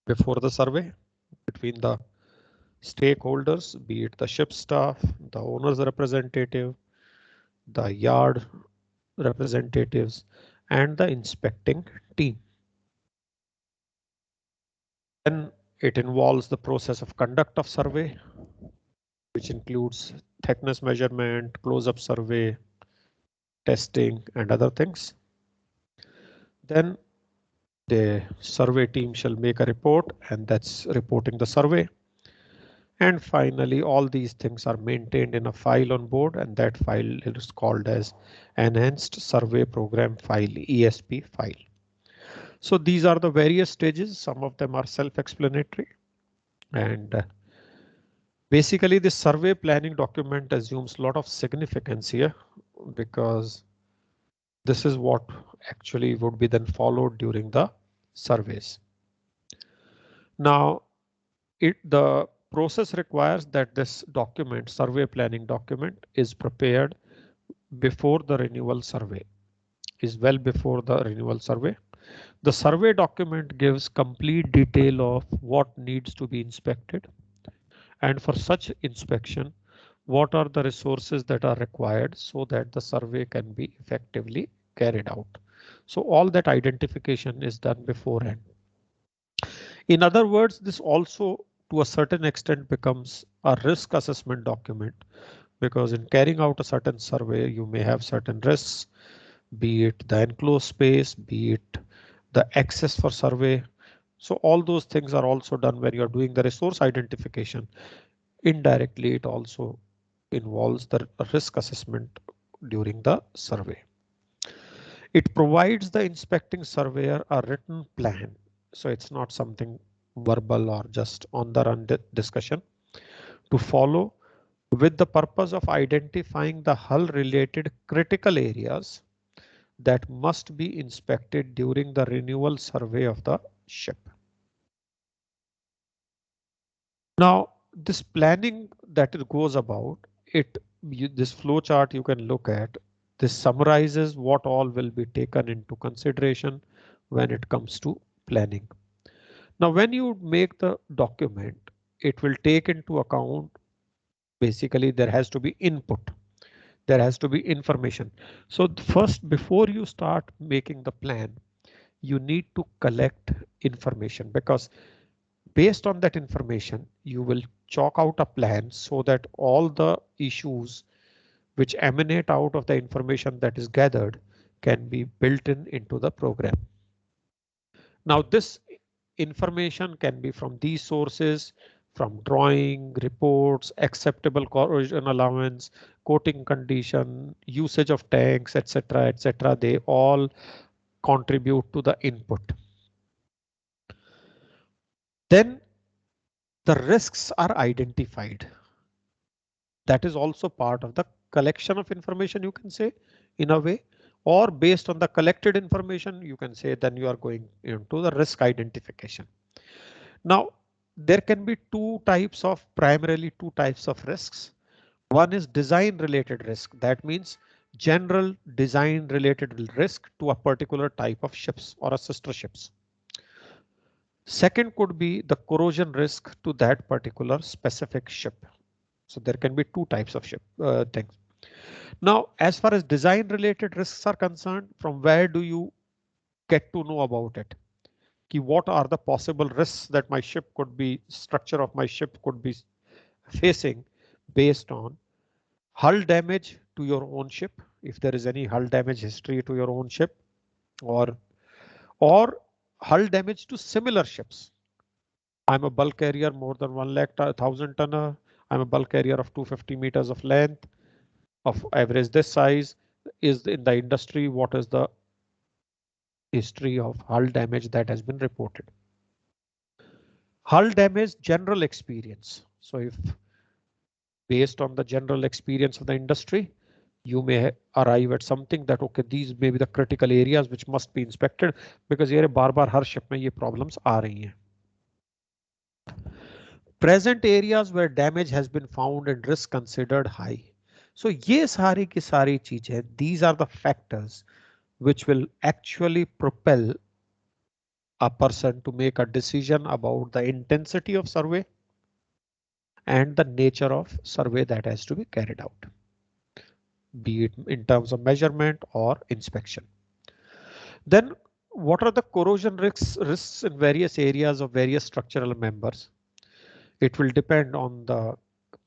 before the survey between the stakeholders, be it the ship staff, the owner's representative, the yard representatives, and the inspecting team. Then it involves the process of conduct of survey, which includes thickness measurement, close-up survey, testing, and other things. Then the survey team shall make a report, and that's reporting the survey. And finally, all these things are maintained in a file on board, and that file is called as Enhanced Survey Program File, ESP file. So these are the various stages. Some of them are self-explanatory, and basically this survey planning document assumes a lot of significance here because this is what actually would be then followed during the surveys. Now, the process requires that this document, survey planning document, is prepared before the renewal survey, is well before the renewal survey. The survey document gives complete detail of what needs to be inspected, and for such inspection, what are the resources that are required so that the survey can be effectively carried out. So all that identification is done beforehand. In other words, this also to a certain extent becomes a risk assessment document, because in carrying out a certain survey, you may have certain risks, be it the enclosed space, be it the access for survey. So all those things are also done when you're doing the resource identification. Indirectly, it also involves the risk assessment during the survey. It provides the inspecting surveyor a written plan, so it's not something verbal or just on the run discussion to follow, with the purpose of identifying the hull related critical areas that must be inspected during the renewal survey of the ship. Now, this planning that it goes about, this flow chart you can look at, this summarizes what all will be taken into consideration when it comes to planning. Now, when you make the document, it will take into account, basically there has to be input, there has to be information. So first, before you start making the plan, you need to collect information, because based on that information, you will chalk out a plan so that all the issues which emanate out of the information that is gathered can be built into the program. Now this information can be from these sources, from drawing, reports, acceptable corrosion allowance, coating condition, usage of tanks, etc., etc. They all contribute to the input. Then the risks are identified. That is also part of the collection of information, you can say, in a way, or based on the collected information, you can say then you are going into the risk identification. Now, there can be primarily two types of risks. One is design related risk. That means general design related risk to a particular type of ships or a sister ships. Second could be the corrosion risk to that particular specific ship. So there can be two types of ship things. Now, as far as design related risks are concerned, from where do you get to know about it? What are the possible risks that my ship could be, structure of my ship could be facing based on hull damage to your own ship, if there is any hull damage history to your own ship, or hull damage to similar ships. I'm a bulk carrier more than 1,00,000 tonner. I'm a bulk carrier of 250 meters of length, of average this size. Is in the industry, what is the history of hull damage that has been reported? Hull damage general experience. So if based on the general experience of the industry, you may arrive at something that okay, these may be the critical areas which must be inspected, because ये बार-बार हर ship में ये problems आ रही हैं. Present areas where damage has been found and risk considered high. So ये सारी की सारी चीजें, these are the factors which will actually propel a person to make a decision about the intensity of survey and the nature of survey that has to be carried out, be it in terms of measurement or inspection. Then what are the corrosion risks in various areas of various structural members? It will depend on the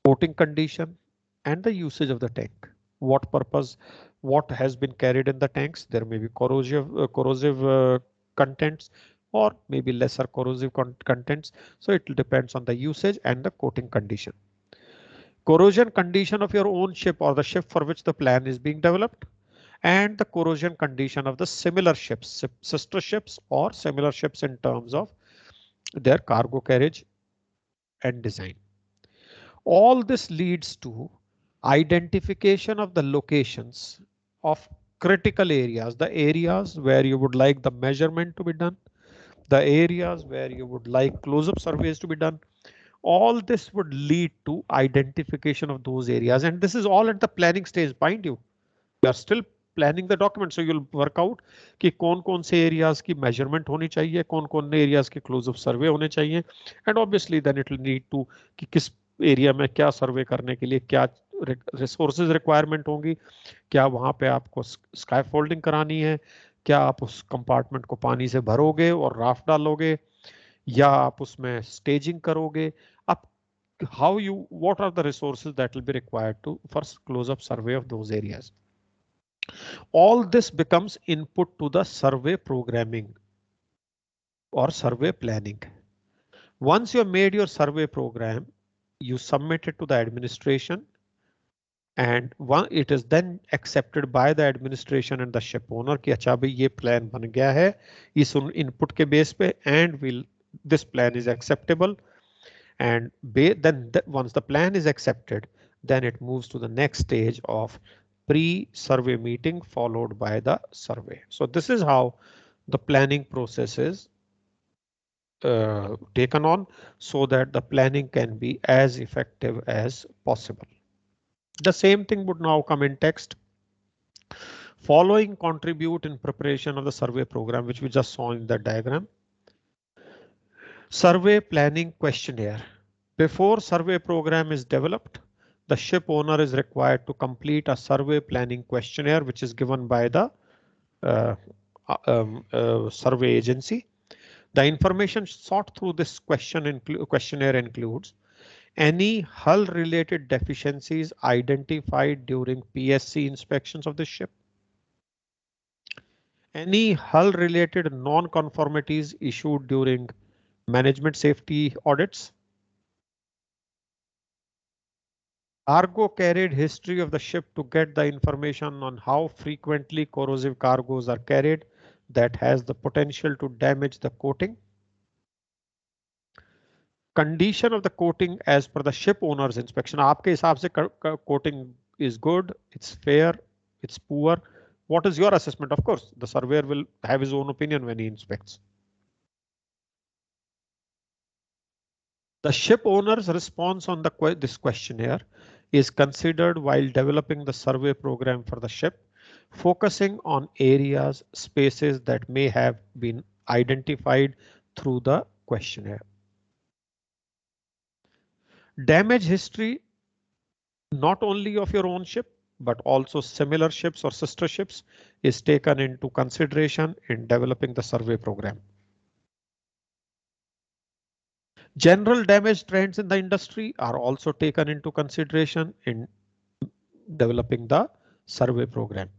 coating condition and the usage of the tank. What purpose, what has been carried in the tanks? There may be corrosive contents, or maybe lesser corrosive contents. So it depends on the usage and the coating condition. Corrosion condition of your own ship or the ship for which the plan is being developed, and the corrosion condition of the similar ships, sister ships or similar ships in terms of their cargo carriage and design. All this leads to identification of the locations of critical areas, the areas where you would like the measurement to be done, the areas where you would like close-up surveys to be done. All this would lead to identification of those areas, and this is all at the planning stage. Mind you, you are still planning the document, so you'll work out कि कौन-कौन से areas की measurement होनी चाहिए, कौन-कौन areas के close-up survey होने चाहिए, and obviously then it will need to कि किस area में क्या survey करने के लिए क्या resources requirement होंगी, क्या वहां पे आपको scaffolding करानी है, क्या आप उस कंपार्टमेंट को पानी से भरोगे और राफ्ट डालोगे, या आप उसमें स्टेजिंग करोगे. अब what are the resources that will be required to first close up survey of those areas? All this becomes input to the survey programming or survey planning. Once you have made your survey program, you submit it to the administration, and it is then accepted by the administration and the ship owner कि अच्छा भाई ये plan बन गया है इस input के base पे, and this plan is acceptable, and then once the plan is accepted, then it moves to the next stage of pre-survey meeting followed by the survey. So this is how the planning process is taken on, so that the planning can be as effective as possible. The same thing would now come in text. Following contribute in preparation of the survey program, which we just saw in the diagram. Survey planning questionnaire. Before survey program is developed, the ship owner is required to complete a survey planning questionnaire, which is given by the survey agency. The information sought through this questionnaire includes Any hull related deficiencies identified during PSC inspections of the ship. Any hull related non-conformities issued during management safety audits. Cargo carried history of the ship to get the information on how frequently corrosive cargoes are carried that has the potential to damage the coating. Condition of the coating as per the ship owner's inspection. आपके हिसाब से coating is good, it's fair, it's poor. What is your assessment? Of course, the surveyor will have his own opinion when he inspects. The ship owner's response on this questionnaire is considered while developing the survey program for the ship, focusing on areas, spaces that may have been identified through the questionnaire. Damage history, not only of your own ship, but also similar ships or sister ships, is taken into consideration in developing the survey program. General damage trends in the industry are also taken into consideration in developing the survey program.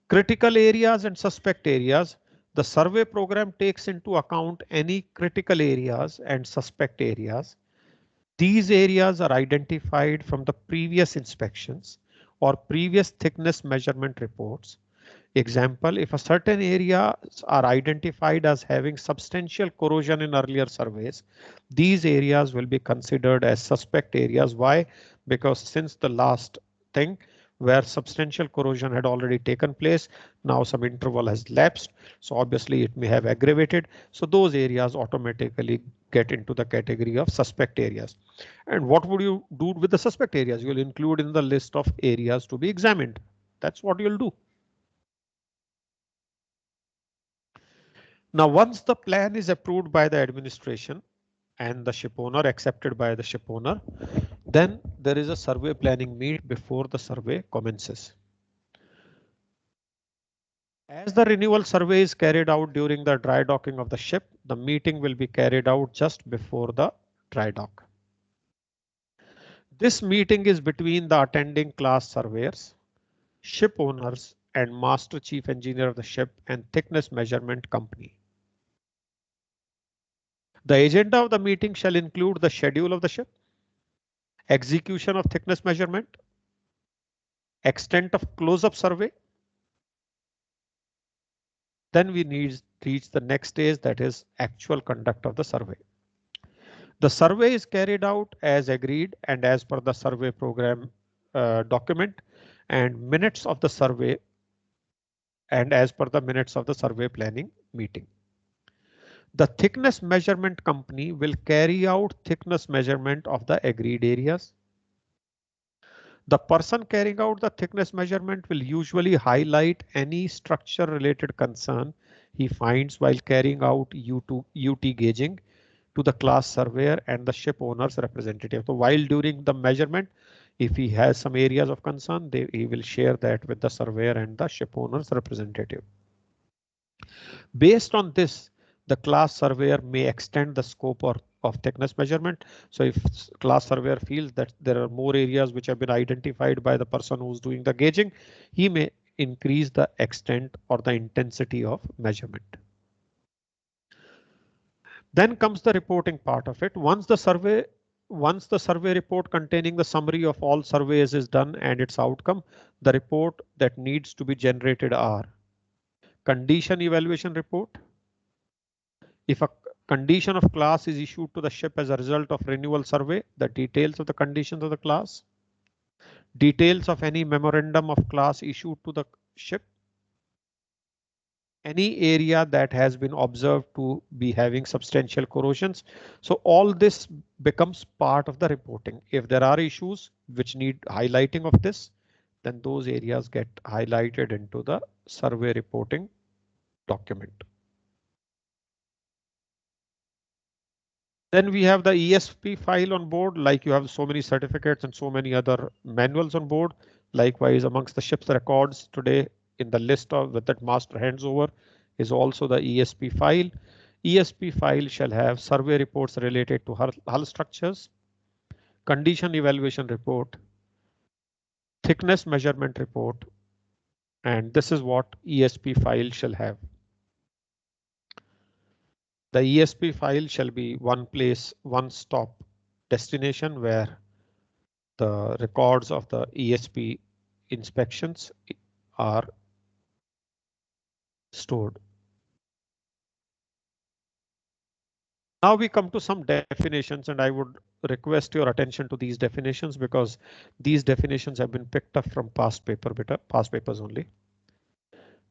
Critical areas and suspect areas. The survey program takes into account any critical areas and suspect areas. These areas are identified from the previous inspections or previous thickness measurement reports. Example, if a certain areas are identified as having substantial corrosion in earlier surveys, these areas will be considered as suspect areas. Why? Because since the last thing where substantial corrosion had already taken place, now some interval has lapsed. So obviously it may have aggravated. So those areas automatically get into the category of suspect areas. And what would you do with the suspect areas? You'll include in the list of areas to be examined. That's what you'll do. Now, once the plan is approved by the administration and the ship owner, accepted by the ship owner, then there is a survey planning meet before the survey commences. As the renewal survey is carried out during the dry docking of the ship, the meeting will be carried out just before the dry dock. This meeting is between the attending class surveyors, ship owners, and master chief engineer of the ship and thickness measurement company. The agenda of the meeting shall include the schedule of the ship, execution of thickness measurement, extent of close-up survey. Then we need to reach the next stage, that is actual conduct of the survey. The survey is carried out as agreed and as per the survey program document and minutes of the survey and as per the minutes of the survey planning meeting. The thickness measurement company will carry out thickness measurement of the agreed areas. The person carrying out the thickness measurement will usually highlight any structure related concern he finds while carrying out UT gauging to the class surveyor and the ship owner's representative. So while during the measurement, if he has some areas of concern, he will share that with the surveyor and the ship owner's representative. Based on this, the class surveyor may extend the scope of thickness measurement. So if class surveyor feels that there are more areas which have been identified by the person who's doing the gauging, he may increase the extent or the intensity of measurement. Then comes the reporting part of it. Once the survey report containing the summary of all surveys is done and its outcome, the report that needs to be generated are condition evaluation report. If a condition of class is issued to the ship as a result of renewal survey, the details of the conditions of the class, details of any memorandum of class issued to the ship, any area that has been observed to be having substantial corrosions. So all this becomes part of the reporting. If there are issues which need highlighting of this, then those areas get highlighted into the survey reporting document. Then we have the ESP file on board, like you have so many certificates and so many other manuals on board. Likewise, amongst the ship's records today in the list of that master hands over is also the ESP file. ESP file shall have survey reports related to hull structures, condition evaluation report, thickness measurement report, and this is what ESP file shall have. The ESP file shall be one place, one stop destination where the records of the ESP inspections are stored. Now we come to some definitions, and I would request your attention to these definitions because these definitions have been picked up from past papers only.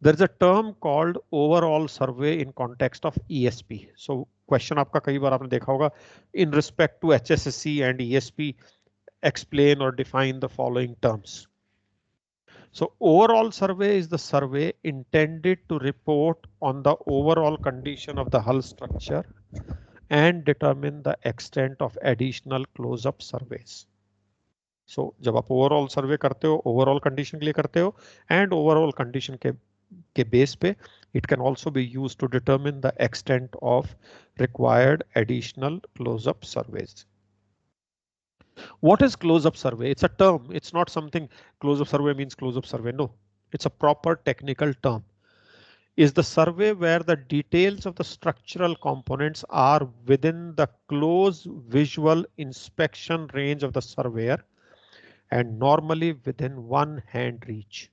There is a term called overall survey in context of ESP. So question आपका कई बार आपने देखा होगा in respect to HSSC and ESP, explain or define the following terms. So overall survey is the survey intended to report on the overall condition of the hull structure and determine the extent of additional close-up surveys. So जब आप overall survey करते हो, overall condition के लिए करते हो, and overall condition के base पे, it can also be used to determine the extent of required additional close-up surveys. What is close-up survey? It's a term. It's not something close-up survey means close-up survey. No, it's a proper technical term. Is the survey where the details of the structural components are within the close visual inspection range of the surveyor and normally within one hand reach.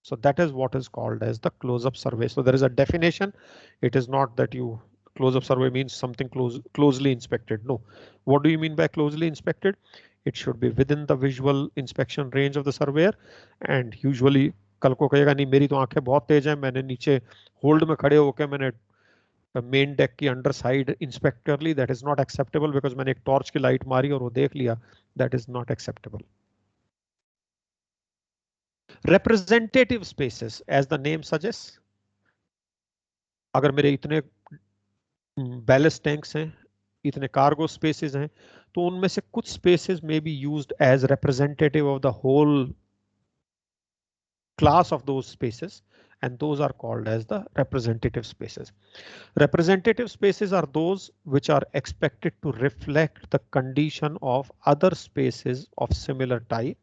So that is what is called as the close-up survey. So there is a definition. It is not that you close-up survey means something closely inspected. No. What do you mean by closely inspected? It should be within the visual inspection range of the surveyor, and usually कल को कहेगा नहीं मेरी तो आंखें बहुत तेज हैं, मैंने नीचे होल्ड में खड़े होकर मैंने मेन डेक की अंडर साइड इंस्पेक्ट कर ली. That is not acceptable because मैंने एक टॉर्च की लाइट मारी और वो देख लिया. That is not acceptable. Representative spaces, as the name suggests, अगर मेरे इतने बैलेस्ट टैंक्स हैं, इतने कार्गो स्पेसेस हैं, तो उनमें से कुछ spaces may be used as representative of the whole class of those spaces, and those are called as the representative spaces. Representative spaces are those which are expected to reflect the condition of other spaces of similar type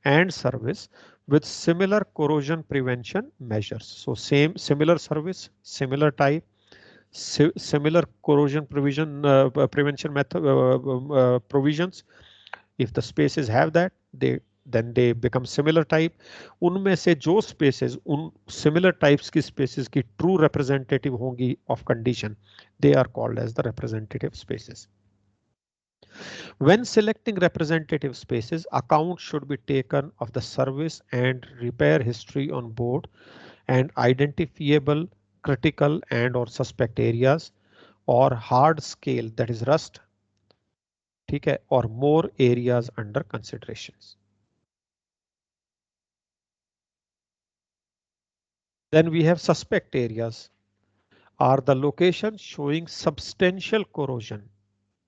and service with similar corrosion prevention measures. So similar service, similar type, similar corrosion prevention method provisions. If the spaces have that, then they become similar type. उनमें से जो spaces उन similar types की spaces की true representative होंगी of condition, they are called as the representative spaces. When selecting representative spaces, account should be taken of the service and repair history on board and identifiable critical and or suspect areas or hard scale, that is rust, ठीक है, or more areas under considerations. Then we have suspect areas are the locations showing substantial corrosion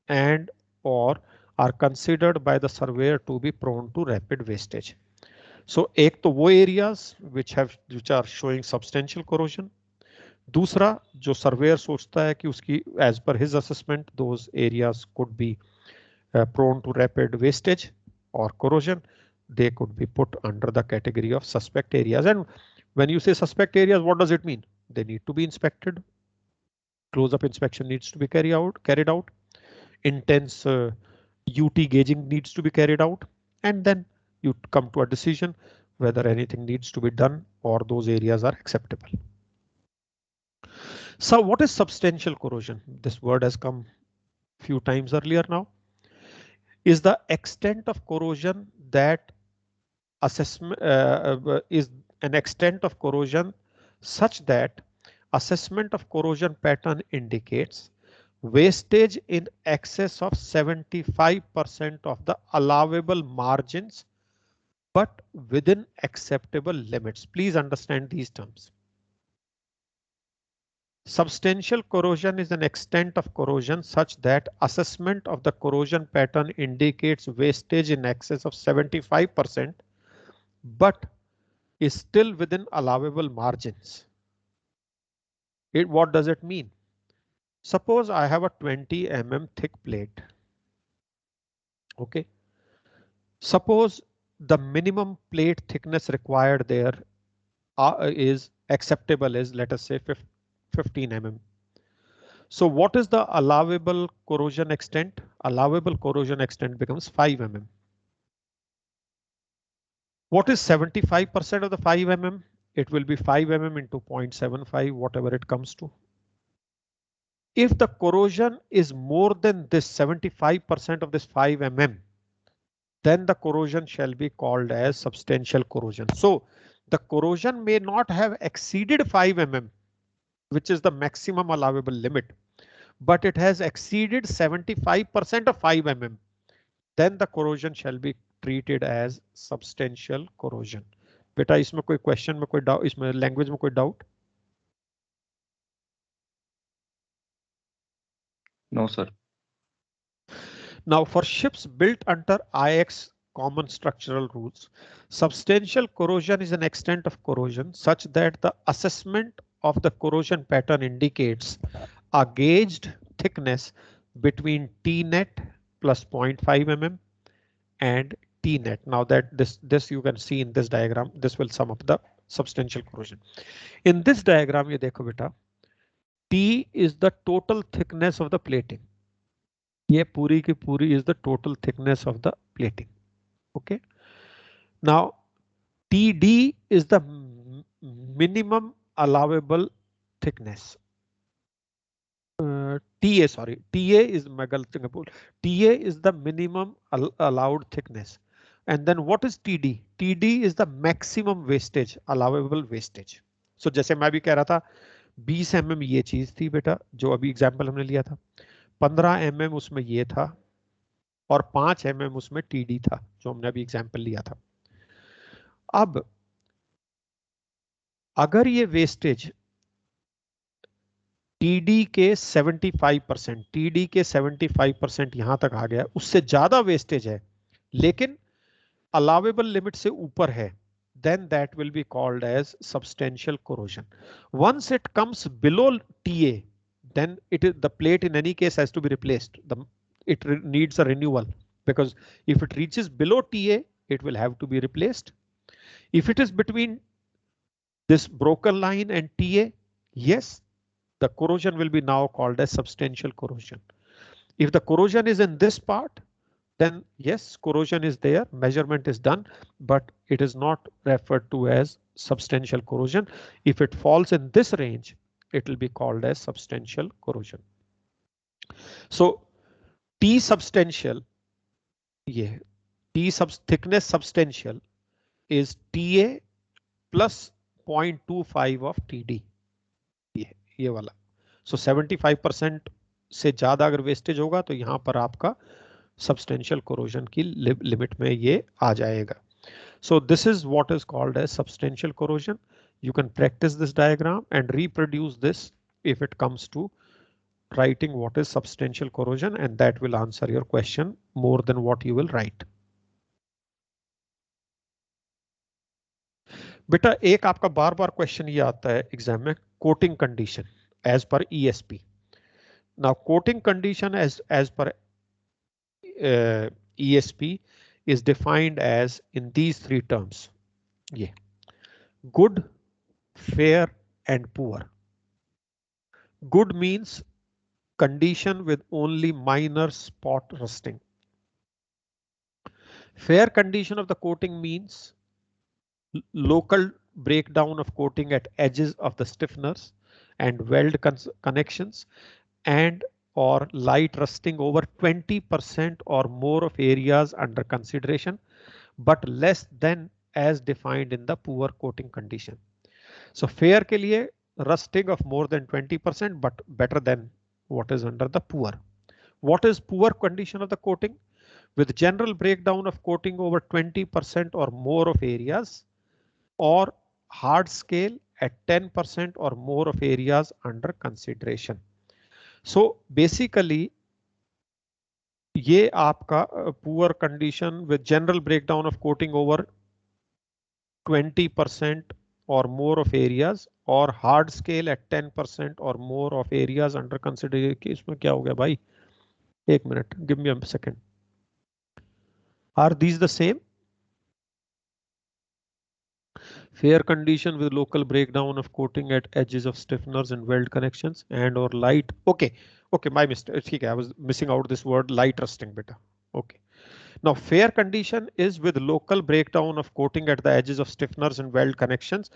and or are considered by the surveyor to be prone to rapid wastage. So एक तो वो areas which are showing substantial corrosion. दूसरा जो surveyor सोचता है कि उसकी as per his assessment those areas could be prone to rapid wastage or corrosion, they could be put under the category of suspect areas. And when you say suspect areas, what does it mean? They need to be inspected. Close-up inspection needs to be carried out. Intense UT gauging needs to be carried out, and then you come to a decision whether anything needs to be done or those areas are acceptable. So what is substantial corrosion? This word has come few times earlier now. Is the extent of corrosion that assessment is an extent of corrosion such that assessment of corrosion pattern indicates wastage in excess of 75% of the allowable margins, but within acceptable limits. Please understand these terms. Substantial corrosion is an extent of corrosion such that assessment of the corrosion pattern indicates wastage in excess of 75%, but is still within allowable margins. What does it mean? Suppose I have a 20 mm thick plate. Okay. Suppose the minimum plate thickness required there is acceptable is, let us say, 15 mm. So what is the allowable corrosion extent? Allowable corrosion extent becomes 5 mm. What is 75% of the 5 mm? It will be 5 mm into 0.75, whatever it comes to. If the corrosion is more than this 75% of this 5 mm, then the corrosion shall be called as substantial corrosion. So the corrosion may not have exceeded 5 mm, which is the maximum allowable limit, but it has exceeded 75% of 5 mm. Then the corrosion shall be treated as substantial corrosion. बेटा इसमें कोई question में कोई doubt, इसमें language में कोई doubt?
No, sir.
Now for ships built under IX common structural rules, substantial corrosion is an extent of corrosion such that the assessment of the corrosion pattern indicates a gauged thickness between T net plus 0.5 mm and T net. Now that this you can see in this diagram, this will sum up the substantial corrosion. In this diagram, you देखो बेटा, T is the total thickness of the plating. ये पूरी की पूरी is the total thickness of the plating. Okay. Now TD is the minimum allowable thickness. TA, sorry, TA is TA is the minimum allowed thickness. And then what is TD? TD is the maximum wastage, allowable wastage. So जैसे मैं भी कह रहा था 20 mm ये चीज थी बेटा, जो अभी एग्जांपल हमने लिया था, 15 mm उसमें ये था और 5 mm उसमें TD था, जो हमने अभी एग्जांपल लिया था. अब अगर ये वेस्टेज TD के 75%, TD के 75% यहां तक आ गया, उससे ज्यादा वेस्टेज है लेकिन अलाउेबल लिमिट से ऊपर है, then that will be called as substantial corrosion. Once it comes below TA, then the plate in any case has to be replaced. It needs a renewal, because if it reaches below TA, it will have to be replaced. If it is between this broken line and TA, yes, the corrosion will be now called as substantial corrosion. If the corrosion is in this part, then yes, corrosion is there, measurement is done, but it is not referred to as substantial corrosion. If it falls in this range, it will be called as substantial corrosion. So T substantial, yeah, thickness substantial is TA plus 0.25 of TD. ये वाला. So 75% से ज्यादा अगर wastage होगा तो यहां पर आपका substantial corrosion की लिमिट में ये आ जाएगा. So this is what is called as substantial corrosion. You can practice this diagram and reproduce this if it comes to writing what is substantial corrosion, and that will answer your question more than what you will write. बेटा एक आपका बार बार question ये आता है exam में, coating condition as per ESP. Now coating condition as per ESP is defined as in these three terms. Yeah. Good, fair and poor. Good means condition with only minor spot rusting. Fair condition of the coating means local breakdown of coating at edges of the stiffeners and weld connections, and or light rusting over 20% or more of areas under consideration, but less than as defined in the poor coating condition. So fair के लिए rusting of more than 20%, but better than what is under the poor. What is poor condition of the coating? With general breakdown of coating over 20% or more of areas, or hard scale at 10% or more of areas under consideration. So basically ये आपका poor condition with general breakdown of coating over 20% or more of areas or hard scale at 10% or more of areas under consideration. इसमें क्या हो गया भाई? एक minute, give me a second. Are these the same? Fair condition with local breakdown of coating at edges of stiffeners and weld connections and or light. Okay, my mistake. I was missing out this word light rusting beta. Okay. Now fair condition is with local breakdown of coating at the edges of stiffeners and weld connections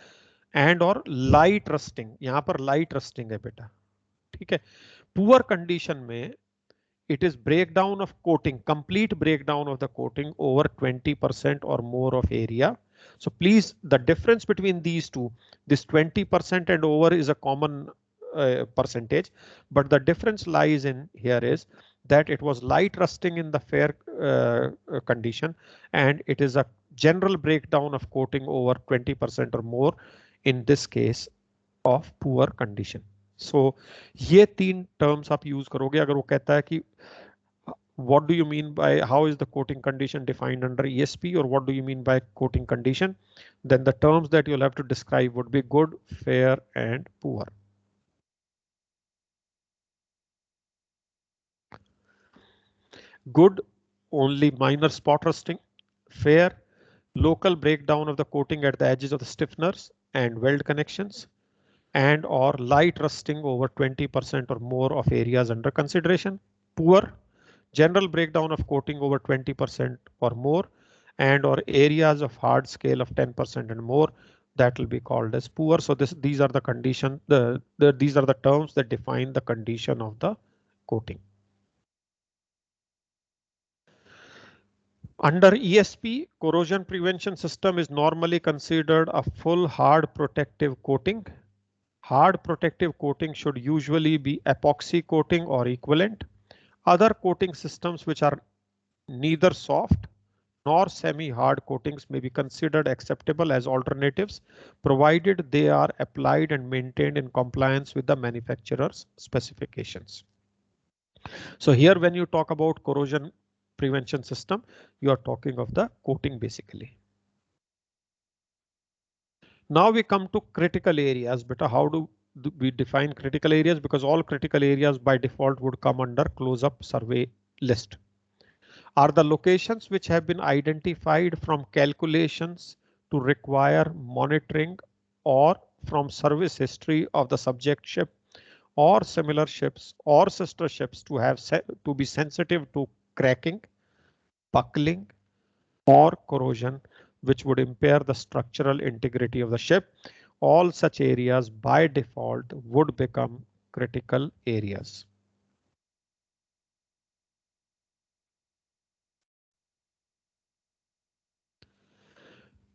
and or light rusting. यहाँ पर light rusting है बेटा. ठीक है. Poor condition में it is breakdown of coating, complete breakdown of the coating over 20% or more of area. So please, the difference between these two, this 20% and over is a common percentage, but the difference lies in here is that it was light rusting in the fair condition, and it is a general breakdown of coating over 20% or more in this case of poor condition. So ये तीन terms आप use करोगे अगर वो कहता है कि what do you mean by how is the coating condition defined under ESP, or what do you mean by coating condition, then the terms that you'll have to describe would be good, fair, and poor. Good, only minor spot rusting. Fair, local breakdown of the coating at the edges of the stiffeners and weld connections, and or light rusting over 20% or more of areas under consideration. Poor, general breakdown of coating over 20% or more, and or areas of hard scale of 10% and more, that will be called as poor. So these are the condition, these are the terms that define the condition of the coating. Under ESP, corrosion prevention system is normally considered a full hard protective coating. Hard protective coating should usually be epoxy coating or equivalent. Other coating systems which are neither soft nor semi-hard coatings may be considered acceptable as alternatives, provided they are applied and maintained in compliance with the manufacturer's specifications. So here when you talk about corrosion prevention system, you are talking of the coating basically. Now we come to critical areas. But how do we define critical areas? Because all critical areas by default would come under close-up survey list. Are the locations which have been identified from calculations to require monitoring or from service history of the subject ship or similar ships or sister ships to be sensitive to cracking, buckling, or corrosion, which would impair the structural integrity of the ship. All such areas by default would become critical areas.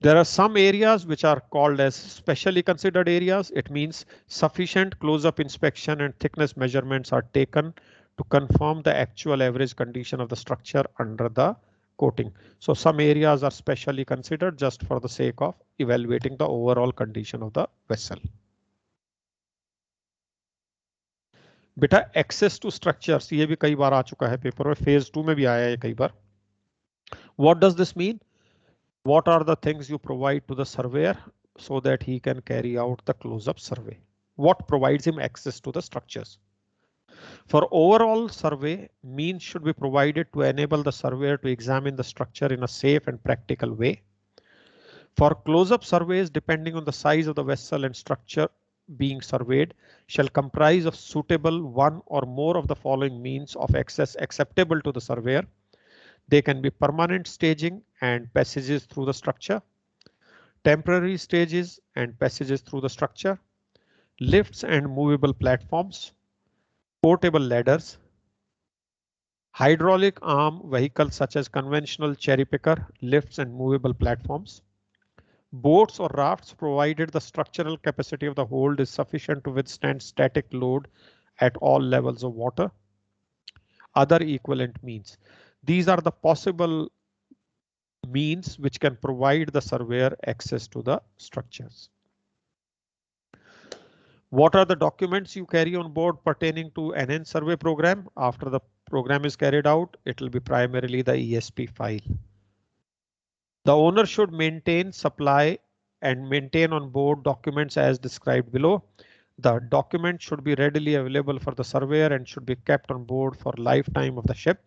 There are some areas which are called as specially considered areas. It means sufficient close-up inspection and thickness measurements are taken to confirm the actual average condition of the structure under the coating. So some areas are specially considered just for the sake of evaluating the overall condition of the vessel. बेटा access to structures ये भी कई बार आ चुका है paper में, phase 2 में भी आया है कई बार. What does this mean? What are the things you provide to the surveyor so that he can carry out the close-up survey? What provides him access to the structures? For overall survey, means should be provided to enable the surveyor to examine the structure in a safe and practical way. For close-up surveys, depending on the size of the vessel and structure being surveyed, shall comprise of suitable one or more of the following means of access acceptable to the surveyor. They can be permanent staging and passages through the structure, temporary stages and passages through the structure, lifts and movable platforms, portable ladders, hydraulic arm vehicles such as conventional cherry picker, lifts and movable platforms, boats or rafts provided the structural capacity of the hold is sufficient to withstand static load at all levels of water, other equivalent means. These are the possible means which can provide the surveyor access to the structures. What are the documents you carry on board pertaining to an survey program? After the program is carried out, it will be primarily the ESP file. The owner should maintain, supply and maintain on board documents as described below. The document should be readily available for the surveyor and should be kept on board for lifetime of the ship.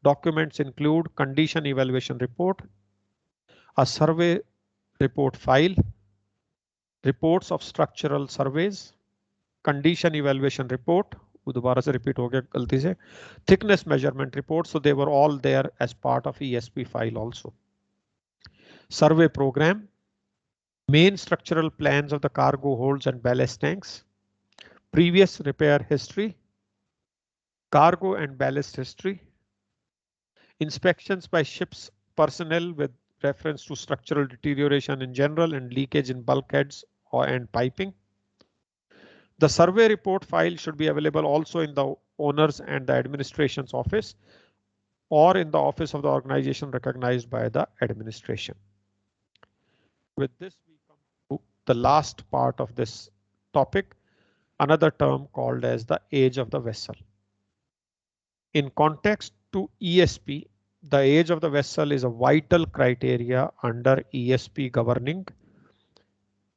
Documents include condition evaluation report, a survey report file, reports of structural surveys, condition evaluation report, दोबारा से repeat हो गया गलती से, thickness measurement report, so they were all there as part of ESP file also. Survey program, main structural plans of the cargo holds and ballast tanks, previous repair history, cargo and ballast history, inspections by ship's personnel with reference to structural deterioration in general and leakage in bulkheads and piping. The survey report file should be available also in the owner's and the administration's office or in the office of the organization recognized by the administration. With this, we come to the last part of this topic, another term called as the age of the vessel. In context to ESP, the age of the vessel is a vital criteria under ESP governing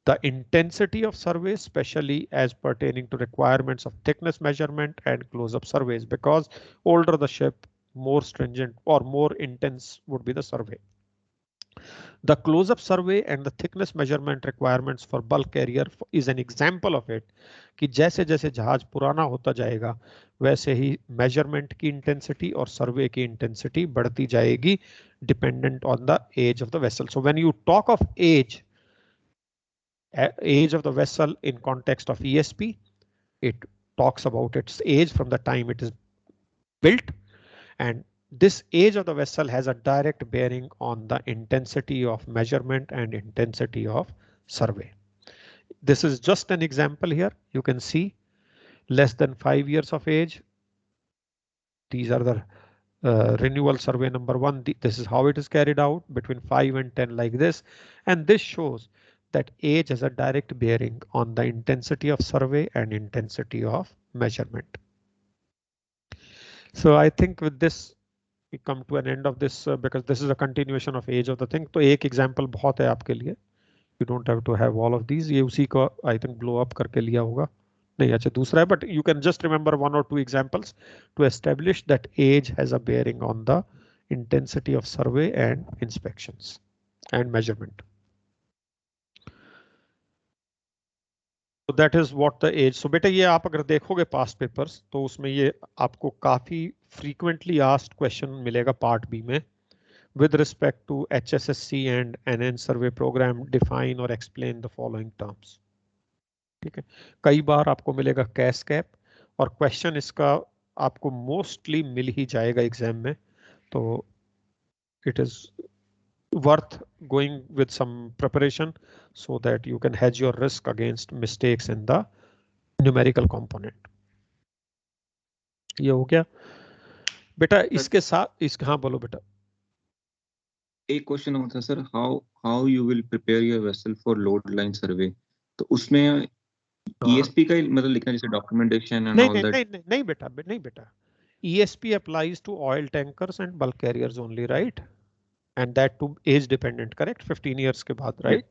the intensity of surveys, especially as pertaining to requirements of thickness measurement and close-up surveys, because older the ship, more stringent or more intense would be the survey. The close-up survey and the thickness measurement requirements for bulk carrier is an example of it कि जैसे जैसे जहाज पुराना होता जाएगा वैसे ही measurement की intensity और survey की intensity बढ़ती जाएगी dependent on the age of the vessel. So when you talk of age of the vessel in context of ESP, it talks about its age from the time it is built, and this age of the vessel has a direct bearing on the intensity of measurement and intensity of survey. This is just an example here. You can see less than 5 years of age. These are the renewal survey number 1. This is how it is carried out between 5 and 10 like this. And this shows that age has a direct bearing on the intensity of survey and intensity of measurement. So I think with this we come to an end of this because this is a continuation of age of the thing. तो एक example बहुत है आपके लिए. You don't have to have all of these. ये उसी को I think blow up करके लिया होगा. नहीं अच्छा दूसरा है, but you can just remember 1 or 2 examples to establish that age has a bearing on the intensity of survey and inspections and measurement. So that is what the age. So बेटा ये आप अगर देखोगे past papers तो उसमें ये आपको काफी frequently asked question मिलेगा part B में with respect to HSSC and NN survey program define or explain the following terms. ठीक है, कई बार आपको मिलेगा कैश कैप और क्वेश्चन इसका आपको मोस्टली मिल ही जाएगा एग्जाम में, तो it is worth going with some preparation so that you can hedge your risk against mistakes in the numerical component. ये हो गया बेटा. इसके साथ हाँ बोलो बेटा.
एक क्वेश्चन होता है sir, how you will prepare your vessel for load line सर्वे, तो उसमें ESP का मतलब लिखना जैसे डॉक्यूमेंटेशन एंड ऑल दैट.
नहीं बेटा ESP applies to oil tankers and bulk carriers only, right? And that to age dependent, correct? 15 years के बाद, right?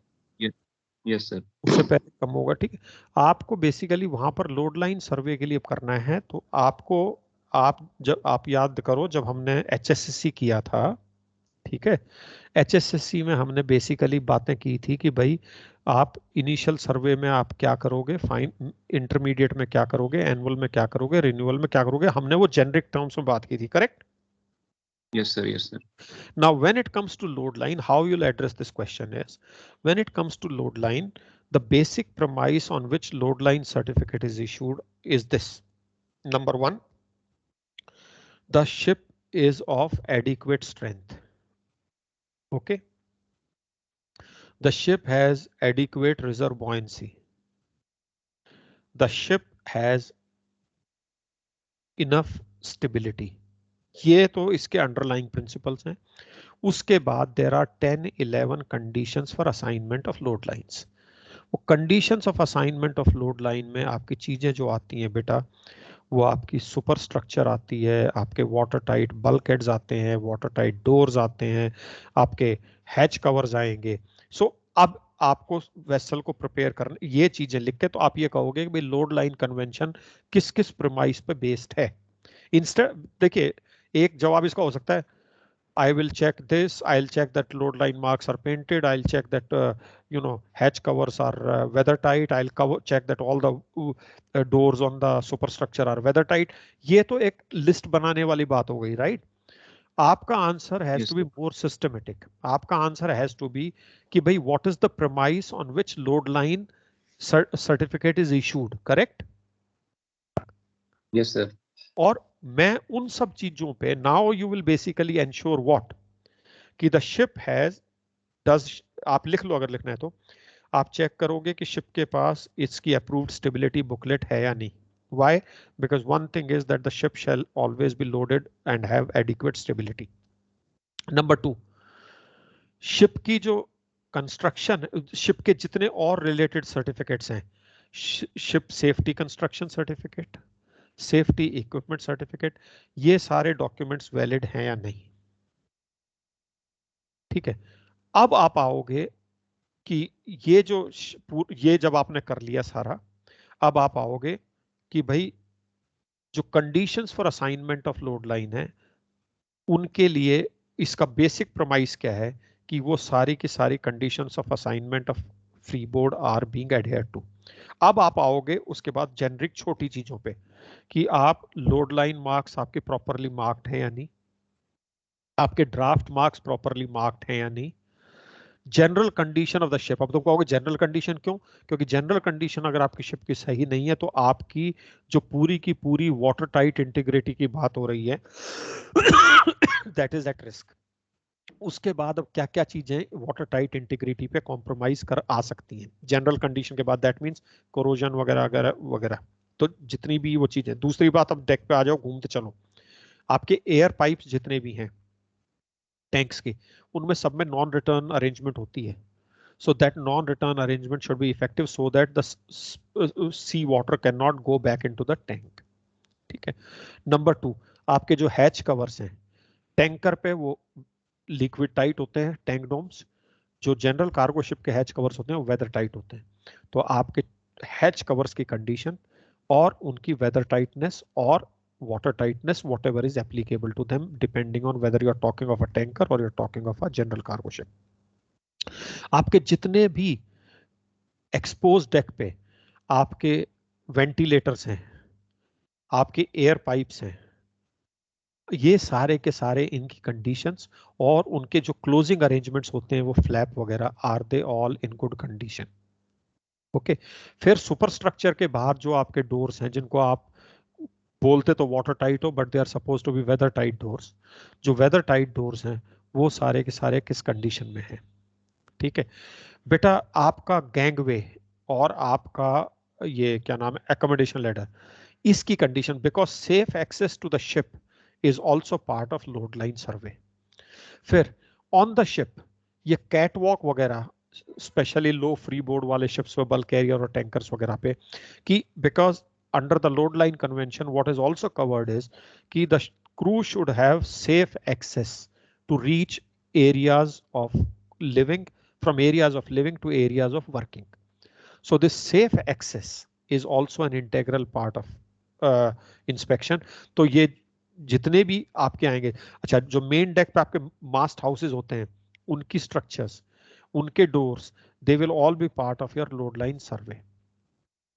Yes sir.
उससे पहले कम होगा. ठीक है, आपको बेसिकली वहां पर लोड लाइन सर्वे के लिए करना है, तो आपको आप याद करो जब हमने HSSC किया था, ठीक है, HSSC में हमने बेसिकली बातें की थी कि भाई आप इनिशियल सर्वे में आप क्या करोगे, फाइन इंटरमीडिएट में क्या करोगे, एनुअल में क्या करोगे, रिन्यूअल में क्या करोगे, हमने वो जेनरिक टर्म्स में बात की थी, correct?
Yes sir, yes sir.
Now when it comes to load line, how you'll address this question is, when it comes to load line, the basic premise on which load line certificate is issued is this. Number 1, the ship is of adequate strength. Okay. The ship has adequate reserve buoyancy. The ship has enough stability. ये तो इसके underlying principles हैं. उसके बाद there are 10-11 conditions for assignment of load lines. वो conditions of assignment of load line में आपकी चीजें जो आती हैं बेटा, वो आपकी सुपर स्ट्रक्चर आती है, आपके वाटर टाइट बल्क हेड्स आते हैं, वाटर टाइट डोर्स आते हैं, आपके हैच कवर्स आएंगे. सो अब आपको वेसल को प्रिपेयर करना, ये चीजें लिख के तो आप ये कहोगे कि भाई लोड लाइन कन्वेंशन किस किस प्रीमाइस पे बेस्ड है। इंस्टेड देखिए एक जवाब इसका हो सकता है, I will check this, I'll check that load line marks are painted, I'll check that hatch covers are weather tight, I'll check that all the doors on the superstructure are weather tight। ये तो एक list बनाने वाली बात हो गई, right? आपका answer has
Yes,
to be more systematic. आपका आंसर हैज टू बी कि भाई what is the premise on which load line certificate is issued, correct?
yes sir.
और मैं उन सब चीजों पे now you will basically ensure what कि द शिप हैज डज, आप लिख लो अगर लिखना है तो, आप चेक करोगे कि शिप के पास इसकी अप्रूव्ड स्टेबिलिटी बुकलेट है या नहीं। Why? Because one thing is that the ship shall always be loaded and have adequate stability. Number 2, ship की जो कंस्ट्रक्शन, शिप के जितने और रिलेटेड सर्टिफिकेट्स हैं, ship safety construction certificate, safety equipment certificate, ये सारे डॉक्यूमेंट्स वैलिड हैं या नहीं। ठीक है, अब आप आओगे कि ये जो ये जब आपने कर लिया सारा, अब आप आओगे कि भाई जो conditions for assignment of load line है उनके लिए इसका बेसिक प्रमाइस क्या है कि वो सारी की सारी conditions of assignment of free board are being adhered to. अब आप आओगे उसके बाद जेनरिक छोटी चीजों पे कि आप लोड लाइन मार्क्स आपके प्रॉपरली मार्क्ड हैं या नहीं, आपके ड्राफ्ट मार्क्स प्रॉपरली मार्क्ड हैं या नहीं, general condition of the ship. अब तुम कहोगे जनरल कंडीशन क्यों? क्योंकि जनरल कंडीशन अगर आपकी शिप की सही नहीं है तो आपकी जो पूरी की पूरी वाटर टाइट इंटीग्रिटी की बात हो रही है दैट इज एट रिस्क। उसके बाद अब क्या क्या चीजें वाटर टाइट इंटीग्रिटी पे कॉम्प्रोमाइज कर आ सकती हैं जनरल कंडीशन के बाद, दैट मींस कोरोजन वगैरह वगैरह वगैरह। तो जितनी भी वो चीजें, दूसरी बात, अब डेक पे आ जाओ, घूमते चलो, आपके एयर पाइप्स जितने भी हैं टैंक्स के, उनमें सब में नॉन रिटर्न अरेंजमेंट होती है। So that non-return arrangement should be effective so that the sea water cannot go back into the tank। ठीक है। नंबर 2, आपके जो हैच कवर्स हैं टैंकर पे वो लिक्विड टाइट होते हैं, टैंक डोम्स। जो जनरल कार्गो शिप के हैच कवर्स होते हैं वो वेदर टाइट होते हैं। तो आपके हैच कवर्स की कंडीशन और उनकी वेदर टाइटनेस और water tightness whatever is applicable to them depending on whether you are talking of a tanker or you're talking of a general cargo ship। आपके जितने भी एक्सपोज डेक पे आपके ventilators हैं, आपके एयर पाइप्स हैं, ये सारे के सारे इनकी कंडीशंस और उनके जो क्लोजिंग अरेंजमेंट्स होते हैं वो फ्लैप वगैरह, are they all in good condition? Okay. फिर सुपर स्ट्रक्चर के बाहर जो आपके डोर्स हैं जिनको आप बोलते तो वाटर टाइट हो but they are suppose to be weather tight doors, जो वेदर टाइट डोर्स हैं वो सारे के सारे किस कंडीशन में हैं? ठीक है बेटा, आपका गैंगवे और आपका ये क्या नाम है एकोमोडेशन लेडर, इसकी condition, because safe access to the ship is also part of load line survey. फिर ऑन द शिप ये कैटवॉक वगैरह, स्पेशली लो फ्री बोर्ड वाले शिप्स पे, बल्क कैरियर और टैंकर्स वगैरह पे, कि because under the load line convention what is also covered is कि the crew should have safe access to reach areas of living, from areas of living to areas of working. So this safe access is also an integral part of inspection। तो ये जितने भी आपके आएंगे, अच्छा जो main deck पे आपके मास्ट हाउसेज होते हैं उनकी स्ट्रक्चर्स, उनके doors, they will all be part of your load line survey.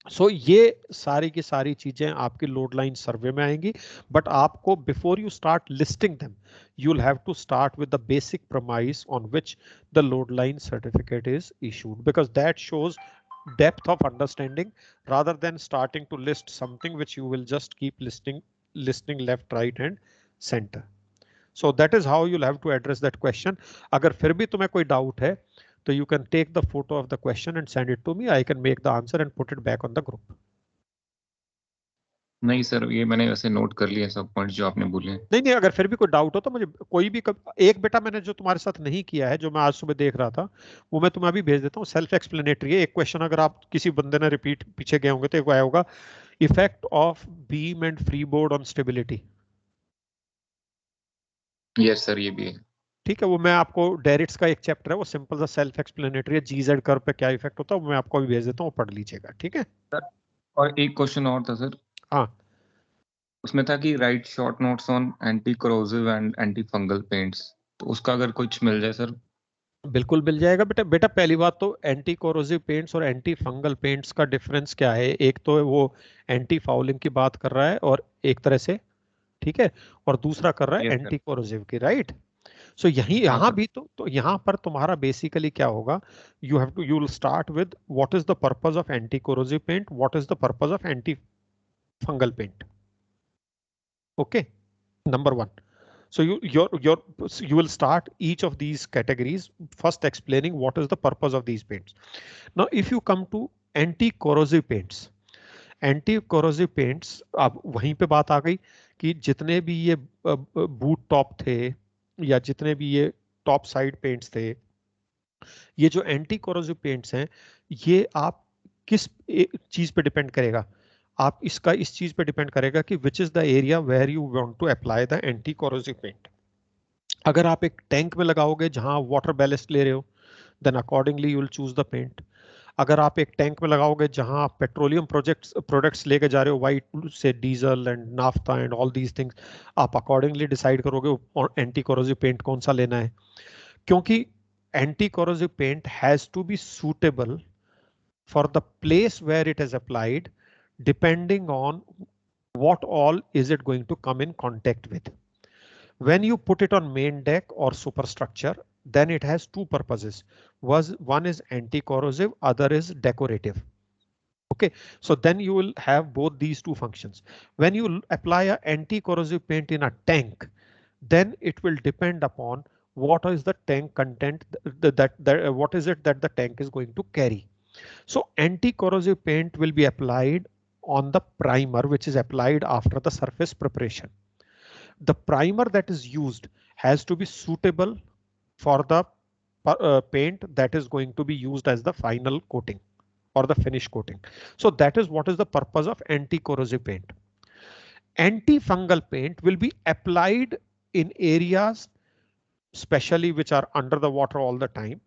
So ये सारी की सारी चीजें आपकी लोड लाइन सर्वे में आएंगी, बट आपको before you start listing them you will have to start with the basic premise on which the load line certificate is issued, because that shows depth of understanding rather than starting to list something which you will just keep listing left, right and center। So that is how you'll have to address that question। अगर फिर भी तुम्हें कोई doubt है तो you can take the photo of the question and send it to me। I can make the answer and put it back on the group।
नहीं sir, ये मैंने वैसे नोट कर लिया सब पॉइंट्स जो आपने बोले।
नहीं, अगर फिर भी कोई डाउट हो तो मुझे कोई भी एक बेटा मैंने जो तुम्हारे साथ नहीं किया है, जो मैं आज सुबह देख रहा था, वो मैं तुम्हें अभी भेज देता हूँ, सेल्फ एक्सप्लेनेटरी है। एक क्वेश्चन अगर आप किसी बंदे ने रिपीट पीछे गए होंगे तो एक आया होगा, effect of beam and free board on stability.
Yes sir, ये भी है।
ठीक है, वो मैं आपको डेरिट्स का एक चैप्टर है, वो सिंपल सा सेल्फ एक्सप्लेनेटरी है, जीजेड कर्व पे क्या इफेक्ट होता है वो मैं आपको अभी भेज देता हूँ, वो पढ़ लीजिएगा, ठीक है।
और एक क्वेश्चन और था सर,
हाँ
उसमें था कि right short notes on anti corrosive and anti fungal paints, तो उसका अगर कुछ मिल जाए सर।
बिल्कुल मिल जाएगा बेटा। बेटा पहली बात तो एंटी कोरोसिव पेंट्स और एंटी फंगल पेंट्स का डिफरेंस क्या है, एक तो वो एंटी फाउलिंग की बात कर रहा है और एक तरह से, ठीक है, और दूसरा कर रहा है
यस सर।
एंटी कोरोसिव की, राइट। सो यही
हाँ
यहाँ
सर।
भी तो यहाँ पर तुम्हारा बेसिकली क्या होगा, you will start with what is the purpose of anti corrosive paint, what is the purpose of anti fungal paint, okay, number one. So you will start each of these categories first explaining what is the purpose of these paints. Now if you come to anti-corrosive paints, anti-corrosive paints, अब वहीं पे बात आ गई कि जितने भी ये boot top थे या जितने भी ये टॉप साइड पेंट्स थे, ये जो एंटी कोरोसिव पेंट्स हैं, ये आप किस चीज पे डिपेंड करेगा, आप इसका इस चीज पे डिपेंड करेगा कि which is the area where you want to apply the anti corrosive paint. अगर आप एक टैंक में लगाओगे जहां वाटर बैलेस्ट ले रहे हो, then accordingly you will choose the paint. अगर आप एक टैंक में लगाओगे जहां आप पेट्रोलियम प्रोडक्ट्स लेके जा रहे हो, वाइट से diesel and naphtha and all these things, आप अकॉर्डिंगली डिसाइड करोगे एंटी कोरोसिव पेंट कौन सा लेना है, क्योंकि anti corrosive paint has to be suitable for the place where it is applied, depending on what all is it going to come in contact with. When you put it on main deck or superstructure, then it has two purposes. One is anti-corrosive, other is decorative. Okay, so then you will have both these two functions. When you apply an anti-corrosive paint in a tank, then it will depend upon what is the tank content, what is it that the tank is going to carry. So anti-corrosive paint will be applied on the primer, which is applied after the surface preparation. The primer that is used has to be suitable for the paint that is going to be used as the final coating or the finish coating. So that is what is the purpose of anti-corrosive paint. Anti-fungal paint will be applied in areas especially which are under the water all the time,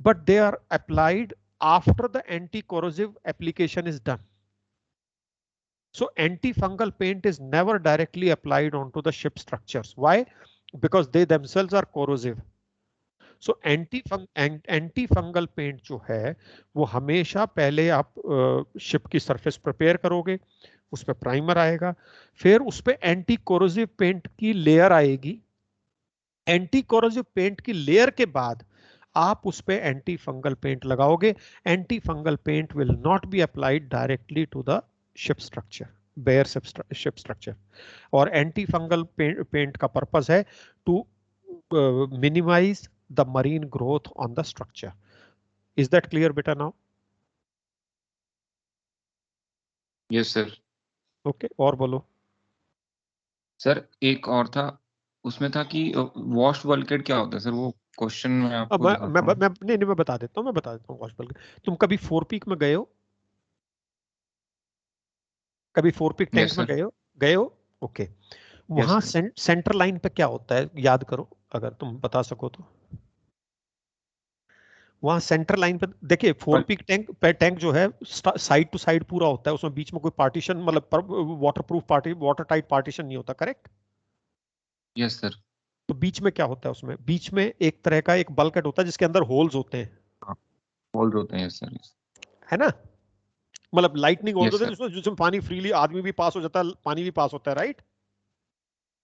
but they are applied after the anti-corrosive application is done. So anti-fungal paint is never directly applied onto the ship structures. Why? Because they themselves are corrosive. So anti-fungal paint जो है वो हमेशा पहले आप ship की surface prepare करोगे, उस पर प्राइमर आएगा, फिर उस पर एंटी कोरोसिव पेंट की लेयर आएगी, एंटी कोरोसिव पेंट की लेयर के बाद आप उस पे एंटी फंगल पेंट लगाओगे. Anti fungal paint will not be applied directly to the ship structure, bare ship structure. और एंटी फंगल पेंट का पर्पस है to minimize the marine growth on the structure. Is that clear बेटा now?
Yes sir.
Okay, और बोलो
sir एक और था, उसमें था कि वॉश बल्केट क्या होता है सर, वो क्वेश्चन मैं आपको
मैं
दिखाता हूँ.
नहीं मैं बता देता हूँ वॉश बल्केट. तुम कभी 4 पीक में गए हो? कभी 4 पीक टैंक
यस
में
सर.
गए हो? ओके. वहां
यस सर.
सेंटर लाइन पे क्या होता है, याद करो अगर तुम बता सको तो. वहां सेंटर लाइन पे देखिए, 4 पीक टैंक जो है साइड टू साइड पूरा होता है, उसमें बीच में कोई पार्टीशन मतलब वाटर टाइट पार्टीशन नहीं होता, करेक्ट?
Yes sir.
तो बीच में क्या होता है, उसमें बीच में एक तरह का एक बल्कहेड होता है जिसके अंदर होल्स होते हैं,
होल्ड होते हैं. Yes sir.
है ना, मतलब लाइटनिंग होल्स
यस
होते हैं
सर.
जिसमें पानी फ्रीली, आदमी भी पास हो जाता है, पानी भी पास होता है, राइट?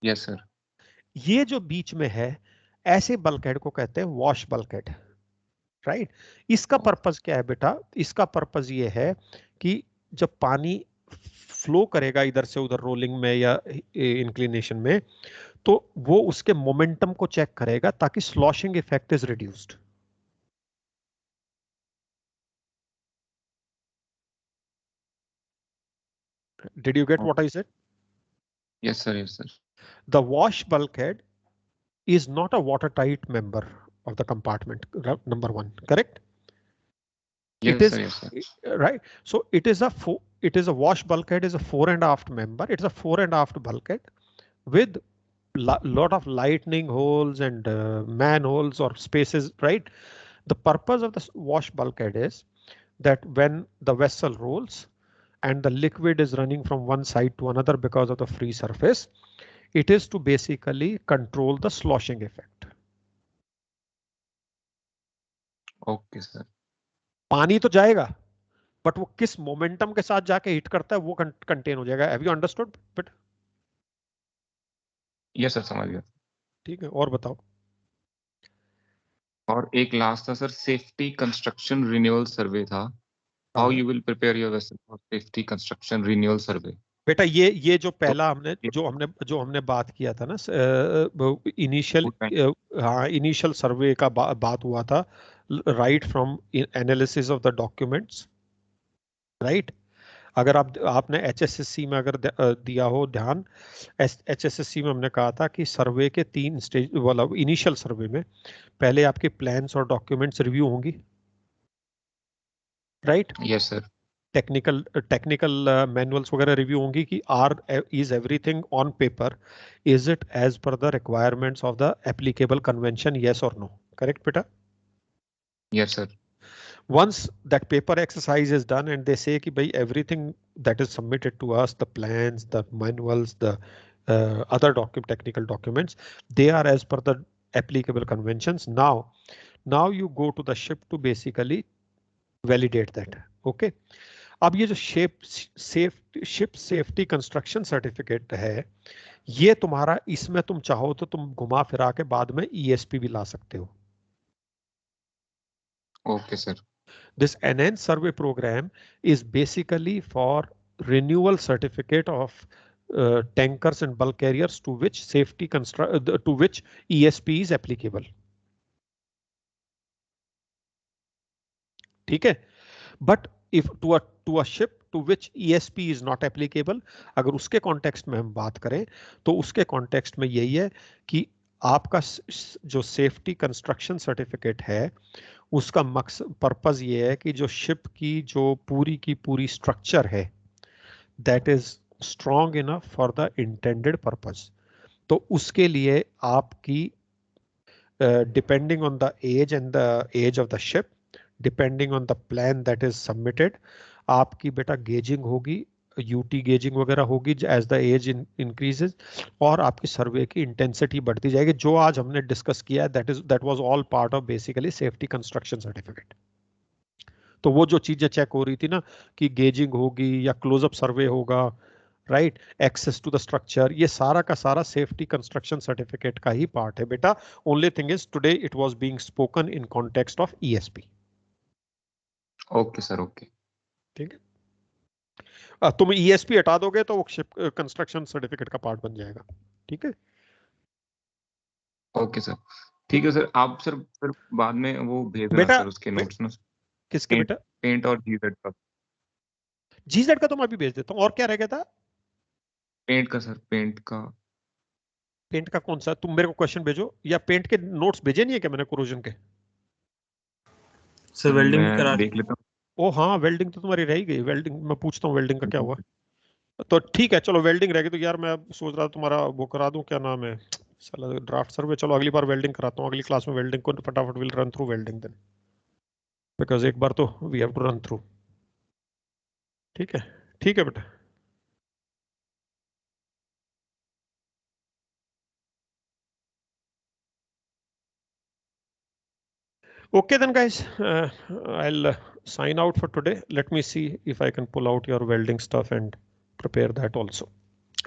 Yes sir.
ये जो बीच में है, ऐसे बल्कहेड को कहते हैं वॉश बल्कहेड, राइट? इसका पर्पस क्या है बेटा? इसका पर्पस ये है कि जब पानी फ्लो करेगा इधर से उधर रोलिंग में या इंक्लिनेशन में, तो वो उसके मोमेंटम को चेक करेगा ताकि sloshing effect is reduced. Did you get what I said?
Yes sir. Yes sir.
The wash bulkhead is not a watertight member of the compartment, number one, correct?
Yes,
it is
sir, yes, sir.
Right. So it is a wash bulkhead is a fore and aft member. It's a fore and aft bulkhead with lot of lightning holes and manholes or spaces, right? The purpose of the wash bulkhead is that when the vessel rolls and the liquid is running from one side to another because of the free surface, it is to basically control the sloshing effect.
Okay sir,
पानी तो जाएगा, but वो किस momentum के साथ जाके hit करता है वो कंटेन हो जाएगा. Have you understood? But
yes sir, समझ गया.
ठीक है, और बताओ.
और एक लास्ट था sir, safety construction renewal survey था. How you will prepare your vessel for safety construction renewal survey?
बेटा ये जो पहला हमने बात किया था ना, इनिशियल, हाँ इनिशियल सर्वे का बात हुआ था, right from analysis of the documents, right. अगर आपने HSSC में अगर दिया हो ध्यान, HSSC में हमने कहा था कि सर्वे के 3 स्टेज वाला इनिशियल सर्वे में पहले आपके प्लान्स और डॉक्यूमेंट्स रिव्यू होंगी, right.
Yes sir.
Technical manuals वगैरह रिव्यू होंगी कि is everything on paper, is it as per the requirements of the applicable convention, yes और नो. करेक्ट बेटा?
Yes sir.
Once that paper exercise is done and they say कि भाई everything that is submitted to us, the plans, the manuals, the other technical documents, they are as per the applicable conventions. Now you go to the ship to basically validate that. Okay. अब ये जो ship safety construction certificate है, ये तुम्हारा, इसमें तुम चाहो तो तुम घुमा फिरा के बाद में ESP भी ला सकते हो.
Okay sir.
This enhanced survey program is basically for renewal certificate of tankers and bulk carriers to which to which ESP is applicable. ठीक है? But if to a ship to which ESP is not applicable, अगर उसके context में हम बात करें तो उसके कॉन्टेक्स्ट में यही है कि आपका जो सेफ्टी कंस्ट्रक्शन सर्टिफिकेट है उसका मकसद, पर्पस ये है कि जो शिप की जो पूरी की पूरी स्ट्रक्चर है that is strong enough for the intended purpose. तो उसके लिए आपकी depending on the age and the age of the ship, depending on the plan that is submitted, आपकी बेटा गेजिंग होगी, यूटी गेजिंग वगैरह होगी एज द एज इंक्रीजेज, और आपकी सर्वे की इंटेंसिटी बढ़ती जाएगी. जो आज हमने डिस्कस किया that was all part of basically safety construction certificate. तो वो जो चीजें चेक हो रही थी ना कि गेजिंग होगी या क्लोजअप सर्वे होगा, right, access to the structure, ये सारा का सारा सेफ्टी कंस्ट्रक्शन सर्टिफिकेट का ही पार्ट है बेटा. Only thing is today it was being spoken in context of ESP.
Okay sir. Okay,
ठीक है. तुम ESP हटा दोगे तो वो शिप कंस्ट्रक्शन सर्टिफिकेट का पार्ट बन जाएगा. ठीक है.
Okay sir. ठीक है सर. आप सर फिर बाद में वो भेज देना
बेटा
सर उसके नोट्स ना.
किसके बेटा?
पेंट और GZ का.
GZ का तो मैं अभी भेज देता हूँ. और क्या रह गया था?
पेंट का सर. पेंट का
कौन सा? तुम मेरे को क्वेश्चन भेजो, या पेंट के नोट्स भेजे नहीं है क्या मैंने कोरोजन के?
सर वेल्डिंग
मैं
करा
देख लेता हूँ.
ओ हाँ, वेल्डिंग तो तुम्हारी रह गई. वेल्डिंग मैं पूछता हूँ वेल्डिंग का क्या हुआ. तो ठीक है चलो, वेल्डिंग रह गई तो यार मैं सोच रहा तुम्हारा वो करा दूं, क्या नाम है साला, ड्राफ्ट सर्वे. चलो अगली बार वेल्डिंग कराता हूँ, अगली क्लास में वेल्डिंग को फटाफट will run through welding then, because एक बार तो we have to run through. ठीक है. ठीक है बेटा. Okay then guys, I'll sign out for today. Let me see if I can pull out your welding stuff and prepare that also.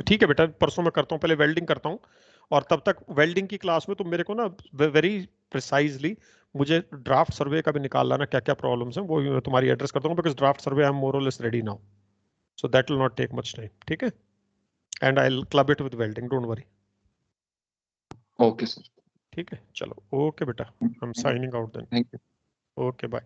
ठीक है बेटा, परसों मैं करता हूँ, पहले वेल्डिंग करता हूँ, और तब तक वेल्डिंग की क्लास में तुम मेरे को ना वेरी प्रिसाइजली मुझे ड्राफ्ट सर्वे का भी निकाल लाना, क्या क्या प्रॉब्लम्स हैं वो भी मैं तुम्हारी एड्रेस करता हूँ, because draft survey I am more or less ready now, so that will not take much time. ठीक है. And I will club it with welding, don't worry.
Okay sir.
ठीक है चलो. ओके बेटा, I am signing out then.
Thank you.
Okay bye.